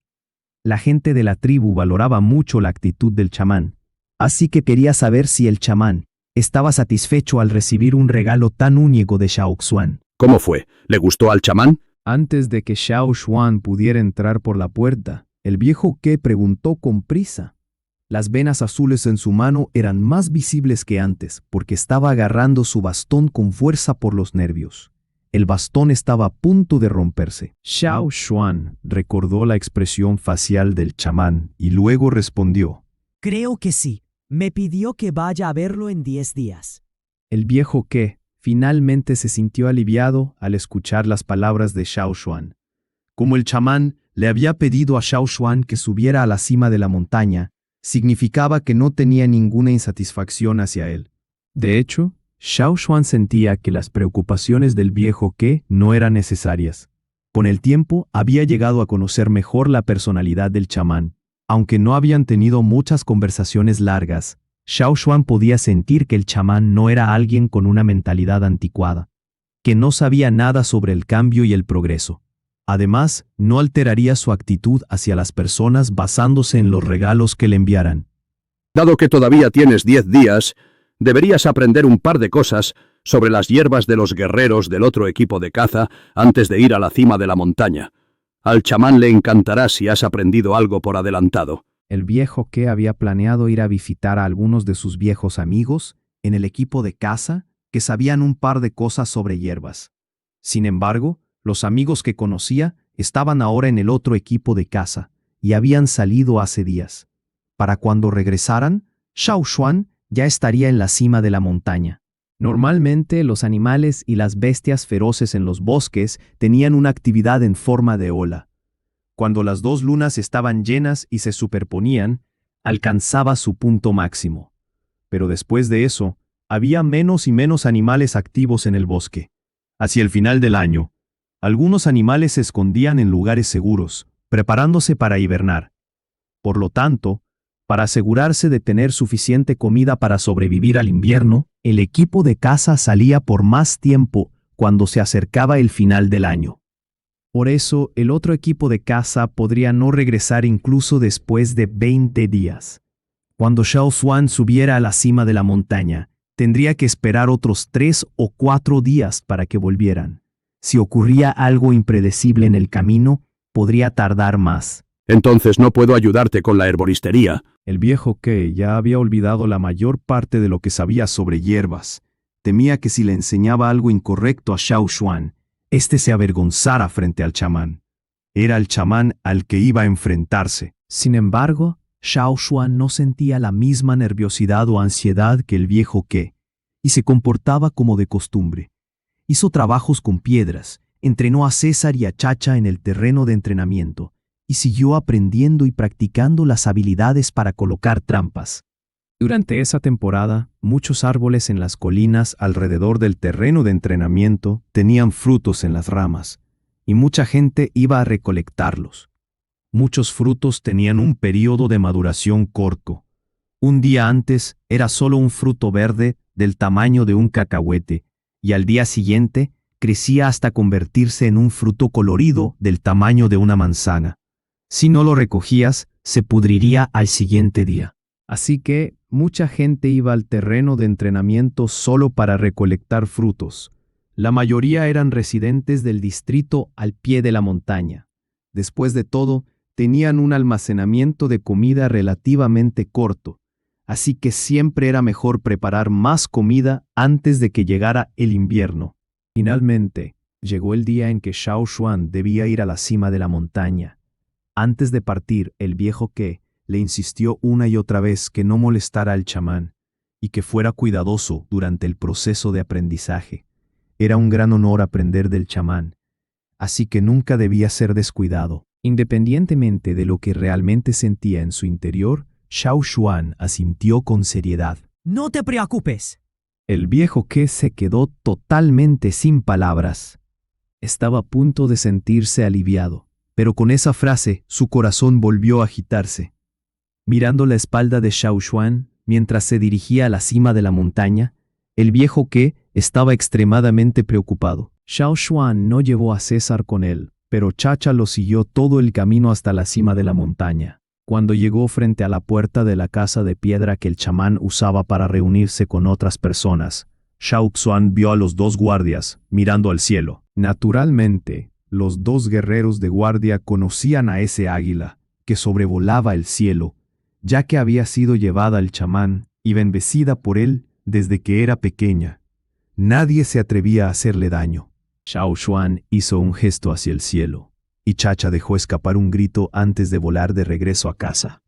La gente de la tribu valoraba mucho la actitud del chamán, así que quería saber si el chamán estaba satisfecho al recibir un regalo tan único de Xiao Xuan. ¿Cómo fue? ¿Le gustó al chamán? Antes de que Xiao Xuan pudiera entrar por la puerta, el viejo Ke preguntó con prisa. Las venas azules en su mano eran más visibles que antes porque estaba agarrando su bastón con fuerza por los nervios. El bastón estaba a punto de romperse. Xiao Xuan recordó la expresión facial del chamán y luego respondió. Creo que sí. Me pidió que vaya a verlo en 10 días. El viejo Ke finalmente se sintió aliviado al escuchar las palabras de Xiao Xuan. Como el chamán le había pedido a Xiao Xuan que subiera a la cima de la montaña, significaba que no tenía ninguna insatisfacción hacia él. De hecho, Xiao Xuan sentía que las preocupaciones del viejo Ke no eran necesarias. Con el tiempo había llegado a conocer mejor la personalidad del chamán. Aunque no habían tenido muchas conversaciones largas, Xiao Xuan podía sentir que el chamán no era alguien con una mentalidad anticuada, que no sabía nada sobre el cambio y el progreso. Además, no alteraría su actitud hacia las personas basándose en los regalos que le enviaran. Dado que todavía tienes 10 días, deberías aprender un par de cosas sobre las hierbas de los guerreros del otro equipo de caza antes de ir a la cima de la montaña. Al chamán le encantará si has aprendido algo por adelantado. El viejo Ke había planeado ir a visitar a algunos de sus viejos amigos en el equipo de caza que sabían un par de cosas sobre hierbas. Sin embargo, los amigos que conocía estaban ahora en el otro equipo de caza y habían salido hace días. Para cuando regresaran, Xiao Xuan ya estaría en la cima de la montaña. Normalmente, los animales y las bestias feroces en los bosques tenían una actividad en forma de ola. Cuando las dos lunas estaban llenas y se superponían, alcanzaba su punto máximo. Pero después de eso, había menos y menos animales activos en el bosque. Hacia el final del año, algunos animales se escondían en lugares seguros, preparándose para hibernar. Por lo tanto, para asegurarse de tener suficiente comida para sobrevivir al invierno, el equipo de caza salía por más tiempo cuando se acercaba el final del año. Por eso, el otro equipo de caza podría no regresar incluso después de 20 días. Cuando Xiao Xuan subiera a la cima de la montaña, tendría que esperar otros 3 o 4 días para que volvieran. Si ocurría algo impredecible en el camino, podría tardar más. Entonces no puedo ayudarte con la herboristería. El viejo Ke ya había olvidado la mayor parte de lo que sabía sobre hierbas. Temía que si le enseñaba algo incorrecto a Xiao Xuan, éste se avergonzara frente al chamán. Era el chamán al que iba a enfrentarse. Sin embargo, Xiao Xuan no sentía la misma nerviosidad o ansiedad que el viejo Ke, y se comportaba como de costumbre. Hizo trabajos con piedras, entrenó a César y a Chacha en el terreno de entrenamiento, y siguió aprendiendo y practicando las habilidades para colocar trampas. Durante esa temporada, muchos árboles en las colinas alrededor del terreno de entrenamiento tenían frutos en las ramas, y mucha gente iba a recolectarlos. Muchos frutos tenían un periodo de maduración corto. Un día antes era solo un fruto verde del tamaño de un cacahuete, y al día siguiente crecía hasta convertirse en un fruto colorido del tamaño de una manzana. Si no lo recogías, se pudriría al siguiente día. Así que mucha gente iba al terreno de entrenamiento solo para recolectar frutos. La mayoría eran residentes del distrito al pie de la montaña. Después de todo, tenían un almacenamiento de comida relativamente corto, así que siempre era mejor preparar más comida antes de que llegara el invierno. Finalmente, llegó el día en que Xiao Xuan debía ir a la cima de la montaña. Antes de partir, el viejo Ke le insistió una y otra vez que no molestara al chamán y que fuera cuidadoso durante el proceso de aprendizaje. Era un gran honor aprender del chamán, así que nunca debía ser descuidado. Independientemente de lo que realmente sentía en su interior, Xiao Xuan asintió con seriedad. No te preocupes. El viejo Ke se quedó totalmente sin palabras. Estaba a punto de sentirse aliviado, pero con esa frase su corazón volvió a agitarse. Mirando la espalda de Xiao Xuan, mientras se dirigía a la cima de la montaña, el viejo que estaba extremadamente preocupado. Xiao Xuan no llevó a César con él, pero Chacha lo siguió todo el camino hasta la cima de la montaña. Cuando llegó frente a la puerta de la casa de piedra que el chamán usaba para reunirse con otras personas, Xiao Xuan vio a los dos guardias mirando al cielo. Naturalmente, los dos guerreros de guardia conocían a ese águila que sobrevolaba el cielo, ya que había sido llevada al chamán y bendecida por él desde que era pequeña. Nadie se atrevía a hacerle daño. Xiao Xuan hizo un gesto hacia el cielo, y Chacha dejó escapar un grito antes de volar de regreso a casa.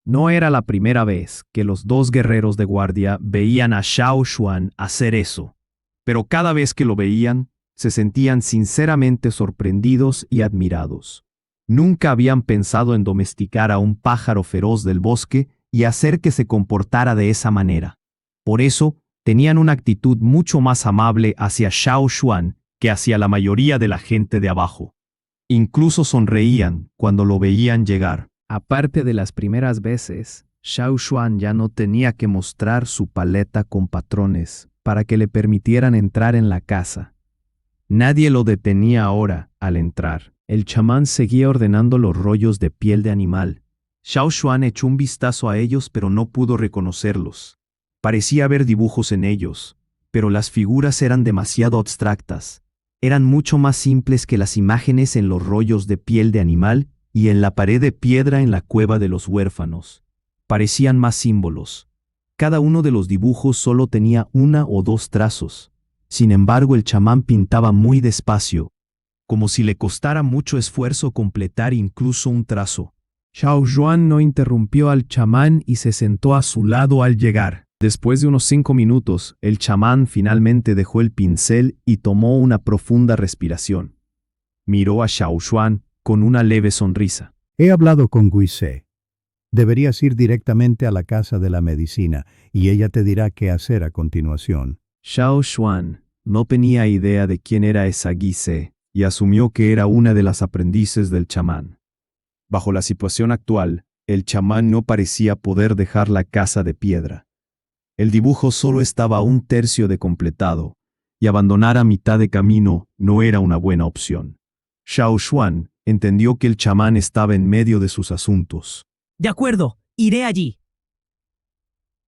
No era la primera vez que los dos guerreros de guardia veían a Xiao Xuan hacer eso, pero cada vez que lo veían, se sentían sinceramente sorprendidos y admirados. Nunca habían pensado en domesticar a un pájaro feroz del bosque y hacer que se comportara de esa manera. Por eso, tenían una actitud mucho más amable hacia Xiao Xuan que hacia la mayoría de la gente de abajo. Incluso sonreían cuando lo veían llegar. Aparte de las primeras veces, Xiao Xuan ya no tenía que mostrar su paleta con patrones para que le permitieran entrar en la casa. Nadie lo detenía ahora al entrar. El chamán seguía ordenando los rollos de piel de animal. Xiao Xuan echó un vistazo a ellos pero no pudo reconocerlos. Parecía haber dibujos en ellos, pero las figuras eran demasiado abstractas. Eran mucho más simples que las imágenes en los rollos de piel de animal y en la pared de piedra en la cueva de los huérfanos. Parecían más símbolos. Cada uno de los dibujos solo tenía una o dos trazos. Sin embargo, el chamán pintaba muy despacio, como si le costara mucho esfuerzo completar incluso un trazo. Xiao Xuan no interrumpió al chamán y se sentó a su lado al llegar. Después de unos 5 minutos, el chamán finalmente dejó el pincel y tomó una profunda respiración. Miró a Xiao Xuan con una leve sonrisa. He hablado con Guise. Deberías ir directamente a la casa de la medicina y ella te dirá qué hacer a continuación. Xiao Xuan no tenía idea de quién era esa Guise y asumió que era una de las aprendices del chamán. Bajo la situación actual, el chamán no parecía poder dejar la casa de piedra. El dibujo solo estaba a un tercio de completado, y abandonar a mitad de camino no era una buena opción. Xiao Xuan entendió que el chamán estaba en medio de sus asuntos. De acuerdo, iré allí.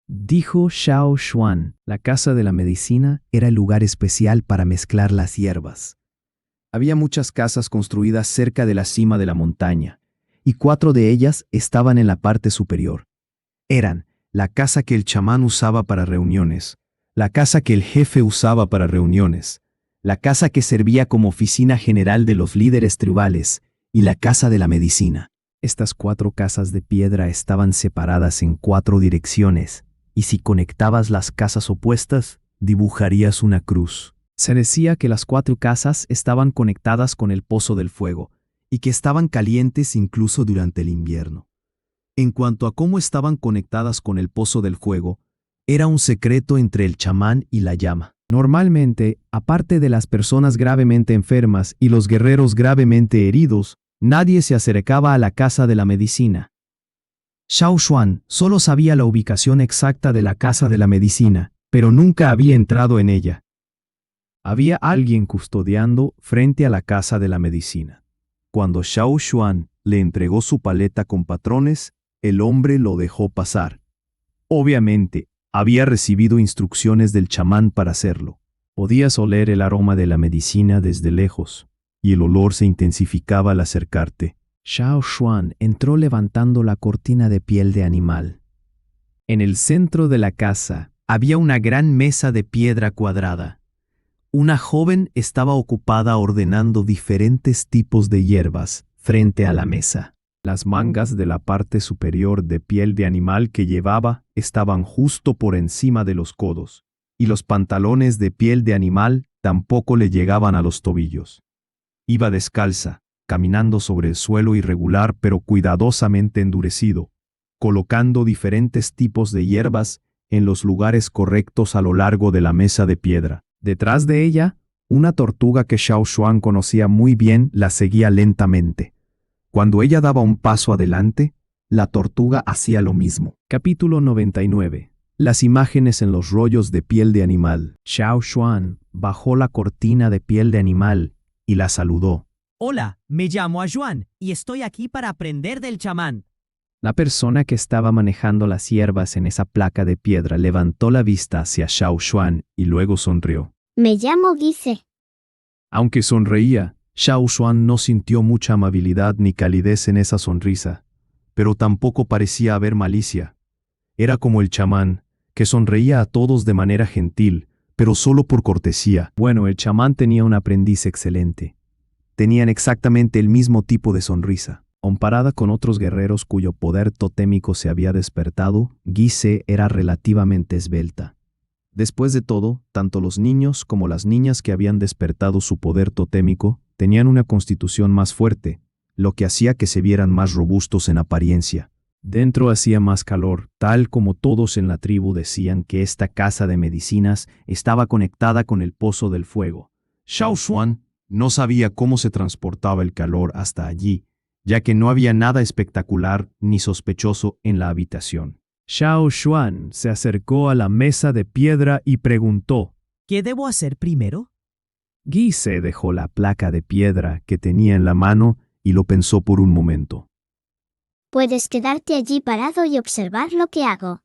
Dijo Xiao Xuan. La casa de la medicina era el lugar especial para mezclar las hierbas. Había muchas casas construidas cerca de la cima de la montaña, y 4 de ellas estaban en la parte superior. Eran la casa que el chamán usaba para reuniones, la casa que el jefe usaba para reuniones, la casa que servía como oficina general de los líderes tribales y la casa de la medicina. Estas 4 casas de piedra estaban separadas en 4 direcciones, y si conectabas las casas opuestas, dibujarías una cruz. Se decía que las 4 casas estaban conectadas con el pozo del fuego, y que estaban calientes incluso durante el invierno. En cuanto a cómo estaban conectadas con el pozo del fuego, era un secreto entre el chamán y la llama. Normalmente, aparte de las personas gravemente enfermas y los guerreros gravemente heridos, nadie se acercaba a la casa de la medicina. Xiao Xuan solo sabía la ubicación exacta de la casa de la medicina, pero nunca había entrado en ella. Había alguien custodiando frente a la casa de la medicina. Cuando Xiao Xuan le entregó su paleta con patrones, el hombre lo dejó pasar. Obviamente, había recibido instrucciones del chamán para hacerlo. Podías oler el aroma de la medicina desde lejos, y el olor se intensificaba al acercarte. Xiao Xuan entró levantando la cortina de piel de animal. En el centro de la casa había una gran mesa de piedra cuadrada. Una joven estaba ocupada ordenando diferentes tipos de hierbas frente a la mesa. Las mangas de la parte superior de piel de animal que llevaba estaban justo por encima de los codos, y los pantalones de piel de animal tampoco le llegaban a los tobillos. Iba descalza, caminando sobre el suelo irregular pero cuidadosamente endurecido, colocando diferentes tipos de hierbas en los lugares correctos a lo largo de la mesa de piedra. Detrás de ella, una tortuga que Xiao Xuan conocía muy bien la seguía lentamente. Cuando ella daba un paso adelante, la tortuga hacía lo mismo. Capítulo 99. las imágenes en los rollos de piel de animal. Xiao Xuan bajó la cortina de piel de animal y la saludó. Hola, me llamo Juan y estoy aquí para aprender del chamán. La persona que estaba manejando las hierbas en esa placa de piedra levantó la vista hacia Xiao Xuan y luego sonrió. Me llamo Guise. Aunque sonreía, Xiao Xuan no sintió mucha amabilidad ni calidez en esa sonrisa, pero tampoco parecía haber malicia. Era como el chamán, que sonreía a todos de manera gentil, pero solo por cortesía. Bueno, el chamán tenía un aprendiz excelente. Tenían exactamente el mismo tipo de sonrisa. Comparada con otros guerreros cuyo poder totémico se había despertado, Guise era relativamente esbelta. Después de todo, tanto los niños como las niñas que habían despertado su poder totémico tenían una constitución más fuerte, lo que hacía que se vieran más robustos en apariencia. Dentro hacía más calor, tal como todos en la tribu decían que esta casa de medicinas estaba conectada con el pozo del fuego. Xiao Xuan no sabía cómo se transportaba el calor hasta allí, ya que no había nada espectacular ni sospechoso en la habitación. Xiao Xuan se acercó a la mesa de piedra y preguntó. ¿Qué debo hacer primero? Guise dejó la placa de piedra que tenía en la mano y lo pensó por un momento. Puedes quedarte allí parado y observar lo que hago.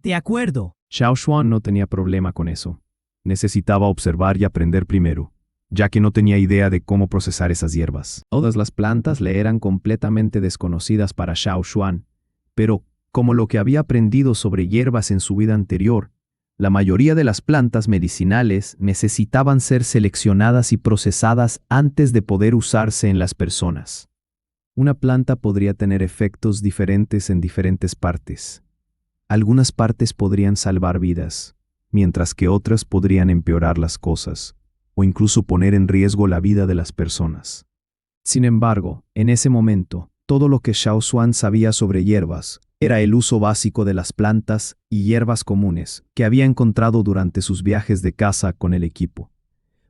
De acuerdo. Xiao Xuan no tenía problema con eso. Necesitaba observar y aprender primero, ya que no tenía idea de cómo procesar esas hierbas. Todas las plantas le eran completamente desconocidas para Xiao Xuan, pero como lo que había aprendido sobre hierbas en su vida anterior, la mayoría de las plantas medicinales necesitaban ser seleccionadas y procesadas antes de poder usarse en las personas. Una planta podría tener efectos diferentes en diferentes partes. Algunas partes podrían salvar vidas, mientras que otras podrían empeorar las cosas, o incluso poner en riesgo la vida de las personas. Sin embargo, en ese momento, todo lo que Xiao Xuan sabía sobre hierbas era el uso básico de las plantas y hierbas comunes que había encontrado durante sus viajes de caza con el equipo.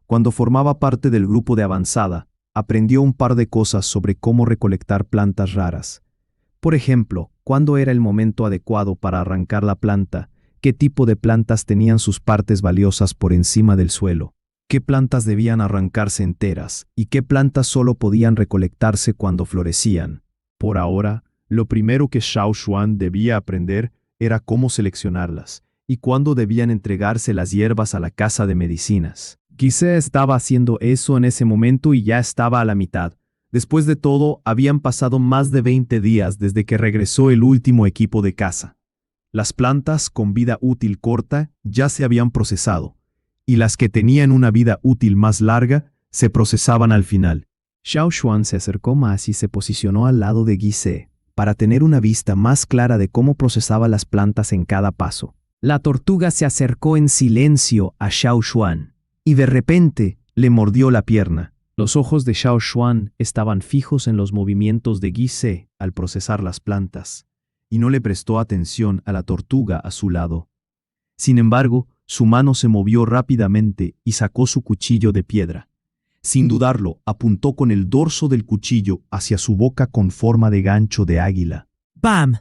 Cuando formaba parte del grupo de avanzada, aprendió un par de cosas sobre cómo recolectar plantas raras. Por ejemplo, cuándo era el momento adecuado para arrancar la planta, qué tipo de plantas tenían sus partes valiosas por encima del suelo, qué plantas debían arrancarse enteras y qué plantas solo podían recolectarse cuando florecían. Por ahora, lo primero que Xiao Xuan debía aprender era cómo seleccionarlas y cuándo debían entregarse las hierbas a la casa de medicinas. Guise estaba haciendo eso en ese momento y ya estaba a la mitad. Después de todo, habían pasado más de 20 días desde que regresó el último equipo de caza. Las plantas con vida útil corta ya se habían procesado, y las que tenían una vida útil más larga se procesaban al final. Xiao Xuan se acercó más y se posicionó al lado de Guise para tener una vista más clara de cómo procesaba las plantas en cada paso. La tortuga se acercó en silencio a Xiao Xuan y de repente le mordió la pierna. Los ojos de Xiao Xuan estaban fijos en los movimientos de Guise al procesar las plantas, y no le prestó atención a la tortuga a su lado. Sin embargo, su mano se movió rápidamente y sacó su cuchillo de piedra. Sin dudarlo, apuntó con el dorso del cuchillo hacia su boca con forma de gancho de águila. ¡Bam!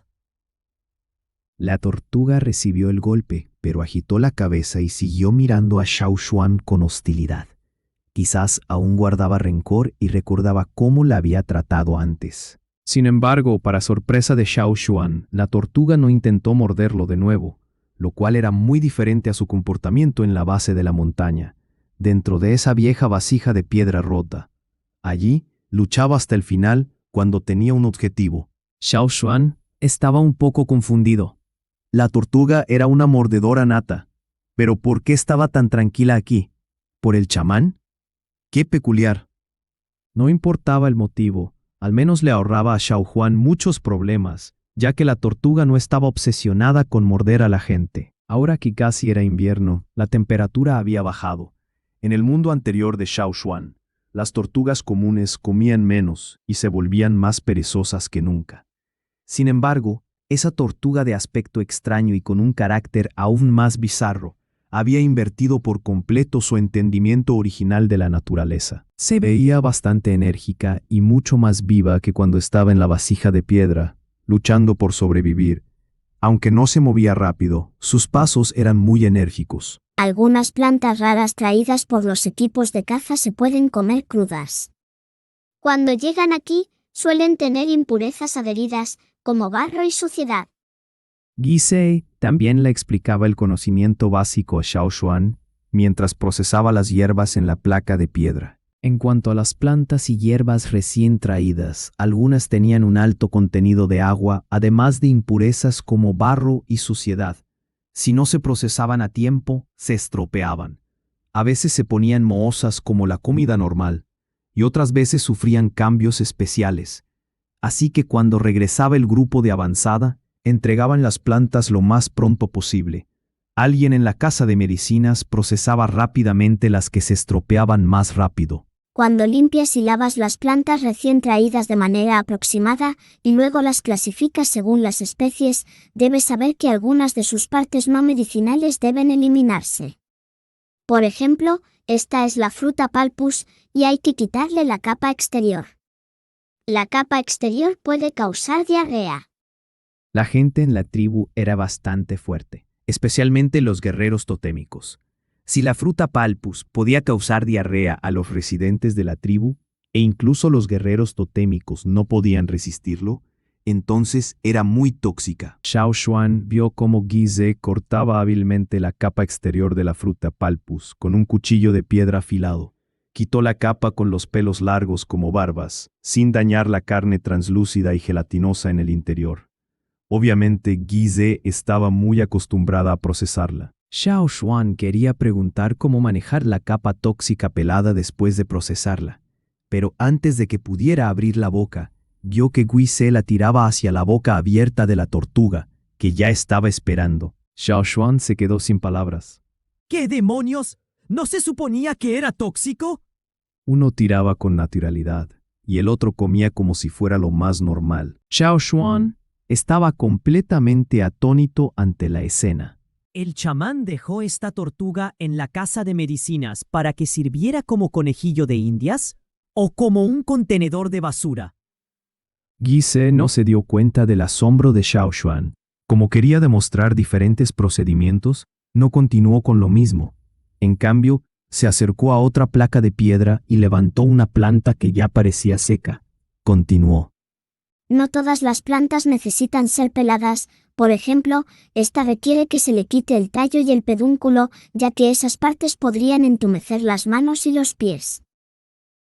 La tortuga recibió el golpe, pero agitó la cabeza y siguió mirando a Xiao Xuan con hostilidad. Quizás aún guardaba rencor y recordaba cómo la había tratado antes. Sin embargo, para sorpresa de Xiao Xuan, la tortuga no intentó morderlo de nuevo, lo cual era muy diferente a su comportamiento en la base de la montaña, dentro de esa vieja vasija de piedra rota. Allí, luchaba hasta el final cuando tenía un objetivo. Xiao Xuan estaba un poco confundido. La tortuga era una mordedora nata. ¿Pero por qué estaba tan tranquila aquí? ¿Por el chamán? ¡Qué peculiar! No importaba el motivo, al menos le ahorraba a Xiao Xuan muchos problemas, ya que la tortuga no estaba obsesionada con morder a la gente. Ahora que casi era invierno, la temperatura había bajado. En el mundo anterior de Xiao Xuan, las tortugas comunes comían menos y se volvían más perezosas que nunca. Sin embargo, esa tortuga de aspecto extraño y con un carácter aún más bizarro había invertido por completo su entendimiento original de la naturaleza. Se veía bastante enérgica y mucho más viva que cuando estaba en la vasija de piedra, luchando por sobrevivir. Aunque no se movía rápido, sus pasos eran muy enérgicos. Algunas plantas raras traídas por los equipos de caza se pueden comer crudas. Cuando llegan aquí, suelen tener impurezas adheridas, como barro y suciedad. Guise también le explicaba el conocimiento básico a Xiao Xuan mientras procesaba las hierbas en la placa de piedra. En cuanto a las plantas y hierbas recién traídas, algunas tenían un alto contenido de agua, además de impurezas como barro y suciedad. Si no se procesaban a tiempo, se estropeaban. A veces se ponían mohosas como la comida normal, y otras veces sufrían cambios especiales. Así que cuando regresaba el grupo de avanzada, entregaban las plantas lo más pronto posible. Alguien en la casa de medicinas procesaba rápidamente las que se estropeaban más rápido. Cuando limpias y lavas las plantas recién traídas de manera aproximada y luego las clasificas según las especies, debes saber que algunas de sus partes no medicinales deben eliminarse. Por ejemplo, esta es la fruta palpus y hay que quitarle la capa exterior. La capa exterior puede causar diarrea. La gente en la tribu era bastante fuerte, especialmente los guerreros totémicos. Si la fruta palpus podía causar diarrea a los residentes de la tribu, e incluso los guerreros totémicos no podían resistirlo, entonces era muy tóxica. Xiao Xuan vio cómo Guise cortaba hábilmente la capa exterior de la fruta palpus con un cuchillo de piedra afilado. Quitó la capa con los pelos largos como barbas, sin dañar la carne translúcida y gelatinosa en el interior. Obviamente, Guise estaba muy acostumbrada a procesarla. Xiao Xuan quería preguntar cómo manejar la capa tóxica pelada después de procesarla, pero antes de que pudiera abrir la boca, vio que Guise la tiraba hacia la boca abierta de la tortuga, que ya estaba esperando. Xiao Xuan se quedó sin palabras. ¿Qué demonios? ¿No se suponía que era tóxico? Uno tiraba con naturalidad, y el otro comía como si fuera lo más normal. Xiao Xuan estaba completamente atónito ante la escena. El chamán dejó esta tortuga en la casa de medicinas para que sirviera como conejillo de indias o como un contenedor de basura. Guise no se dio cuenta del asombro de Xiao Xuan. Como quería demostrar diferentes procedimientos, no continuó con lo mismo. En cambio, se acercó a otra placa de piedra y levantó una planta que ya parecía seca. Continuó. No todas las plantas necesitan ser peladas, por ejemplo, esta requiere que se le quite el tallo y el pedúnculo, ya que esas partes podrían entumecer las manos y los pies.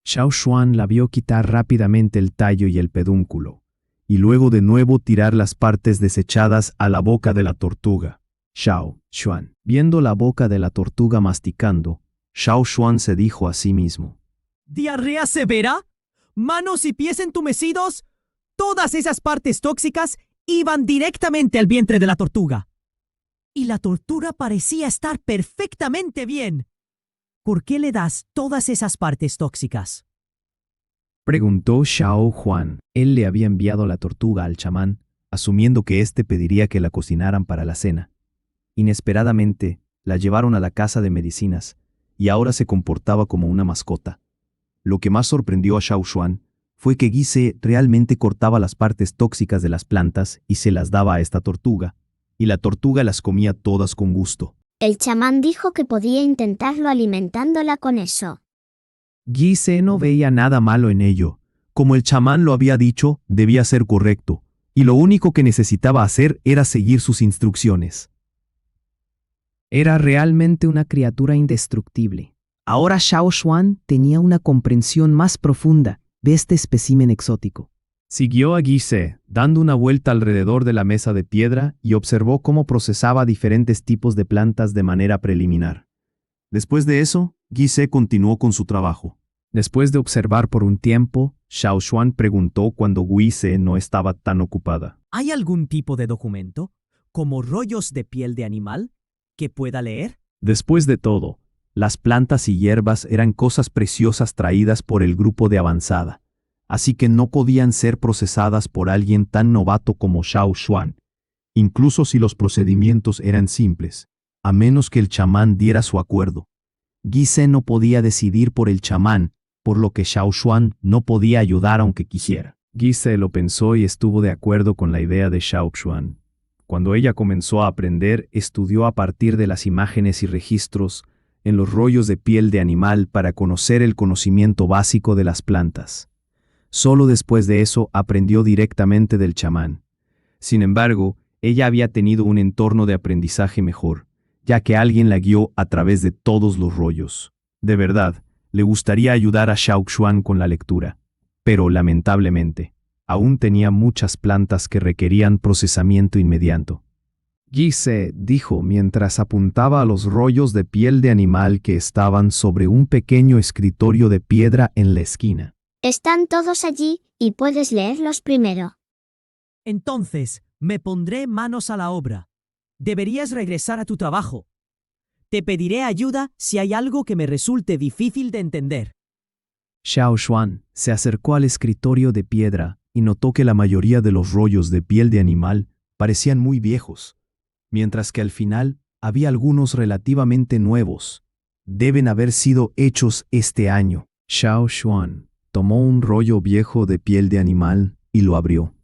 Xiao Xuan la vio quitar rápidamente el tallo y el pedúnculo, y luego de nuevo tirar las partes desechadas a la boca de la tortuga. Xiao Xuan, viendo la boca de la tortuga masticando, Xiao Xuan se dijo a sí mismo. ¿Diarrea severa? ¿Manos y pies entumecidos? Todas esas partes tóxicas iban directamente al vientre de la tortuga. Y la tortuga parecía estar perfectamente bien. ¿Por qué le das todas esas partes tóxicas? Preguntó Xiao Xuan. Él le había enviado la tortuga al chamán, asumiendo que éste pediría que la cocinaran para la cena. Inesperadamente, la llevaron a la casa de medicinas, y ahora se comportaba como una mascota. Lo que más sorprendió a Xiao Xuan fue que Guise realmente cortaba las partes tóxicas de las plantas y se las daba a esta tortuga, y la tortuga las comía todas con gusto. El chamán dijo que podía intentarlo alimentándola con eso. Guise no veía nada malo en ello. Como el chamán lo había dicho, debía ser correcto, y lo único que necesitaba hacer era seguir sus instrucciones. Era realmente una criatura indestructible. Ahora Xiao Xuan tenía una comprensión más profunda de este espécimen exótico. Siguió a Guise, dando una vuelta alrededor de la mesa de piedra y observó cómo procesaba diferentes tipos de plantas de manera preliminar. Después de eso, Guise continuó con su trabajo. Después de observar por un tiempo, Xiao Xuan preguntó cuando Guise no estaba tan ocupada. ¿Hay algún tipo de documento, como rollos de piel de animal, que pueda leer? Después de todo, las plantas y hierbas eran cosas preciosas traídas por el grupo de avanzada, así que no podían ser procesadas por alguien tan novato como Xiao Xuan, incluso si los procedimientos eran simples, a menos que el chamán diera su acuerdo. Guise no podía decidir por el chamán, por lo que Xiao Xuan no podía ayudar aunque quisiera. Guise lo pensó y estuvo de acuerdo con la idea de Xiao Xuan. Cuando ella comenzó a aprender, estudió a partir de las imágenes y registros en los rollos de piel de animal para conocer el conocimiento básico de las plantas. Solo después de eso aprendió directamente del chamán. Sin embargo, ella había tenido un entorno de aprendizaje mejor, ya que alguien la guió a través de todos los rollos. De verdad, le gustaría ayudar a Xiaoxuan con la lectura, pero lamentablemente, aún tenía muchas plantas que requerían procesamiento inmediato. Gise dijo mientras apuntaba a los rollos de piel de animal que estaban sobre un pequeño escritorio de piedra en la esquina. Están todos allí, y puedes leerlos primero. Entonces, me pondré manos a la obra. Deberías regresar a tu trabajo. Te pediré ayuda si hay algo que me resulte difícil de entender. Xiaoxuan se acercó al escritorio de piedra y notó que la mayoría de los rollos de piel de animal parecían muy viejos, mientras que al final había algunos relativamente nuevos. Deben haber sido hechos este año. Xiaoxuan tomó un rollo viejo de piel de animal y lo abrió.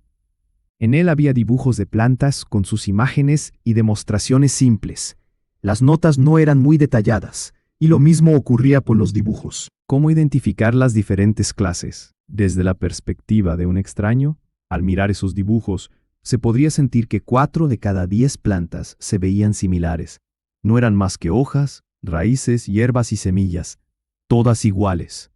En él había dibujos de plantas con sus imágenes y demostraciones simples. Las notas no eran muy detalladas, y lo mismo ocurría con los dibujos. ¿Cómo identificar las diferentes clases? Desde la perspectiva de un extraño, al mirar esos dibujos, se podría sentir que 4 de cada 10 plantas se veían similares. No eran más que hojas, raíces, hierbas y semillas, todas iguales.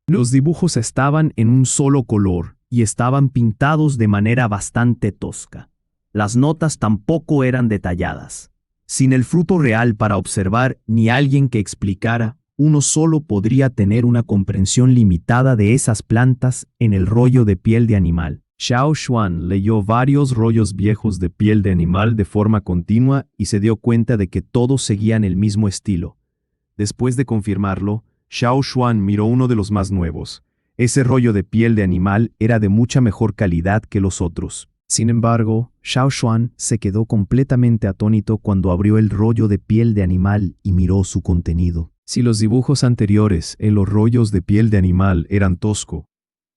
Los dibujos estaban en un solo color y estaban pintados de manera bastante tosca. Las notas tampoco eran detalladas. Sin el fruto real para observar ni alguien que explicara, uno solo podría tener una comprensión limitada de esas plantas en el rollo de piel de animal. Xiaoxuan leyó varios rollos viejos de piel de animal de forma continua y se dio cuenta de que todos seguían el mismo estilo. Después de confirmarlo, Xiaoxuan miró uno de los más nuevos. Ese rollo de piel de animal era de mucha mejor calidad que los otros. Sin embargo, Xiaoxuan se quedó completamente atónito cuando abrió el rollo de piel de animal y miró su contenido. Si los dibujos anteriores en los rollos de piel de animal eran tosco,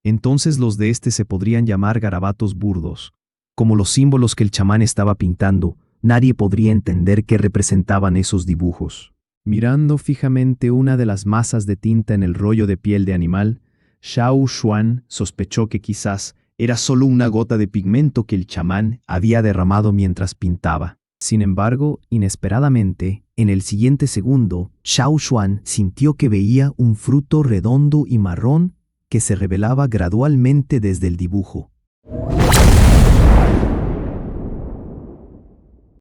entonces los de este se podrían llamar garabatos burdos. Como los símbolos que el chamán estaba pintando, nadie podría entender qué representaban esos dibujos. Mirando fijamente una de las masas de tinta en el rollo de piel de animal, Xiaoxuan sospechó que quizás era solo una gota de pigmento que el chamán había derramado mientras pintaba. Sin embargo, inesperadamente, en el siguiente segundo, Xiaoxuan sintió que veía un fruto redondo y marrón que se revelaba gradualmente desde el dibujo.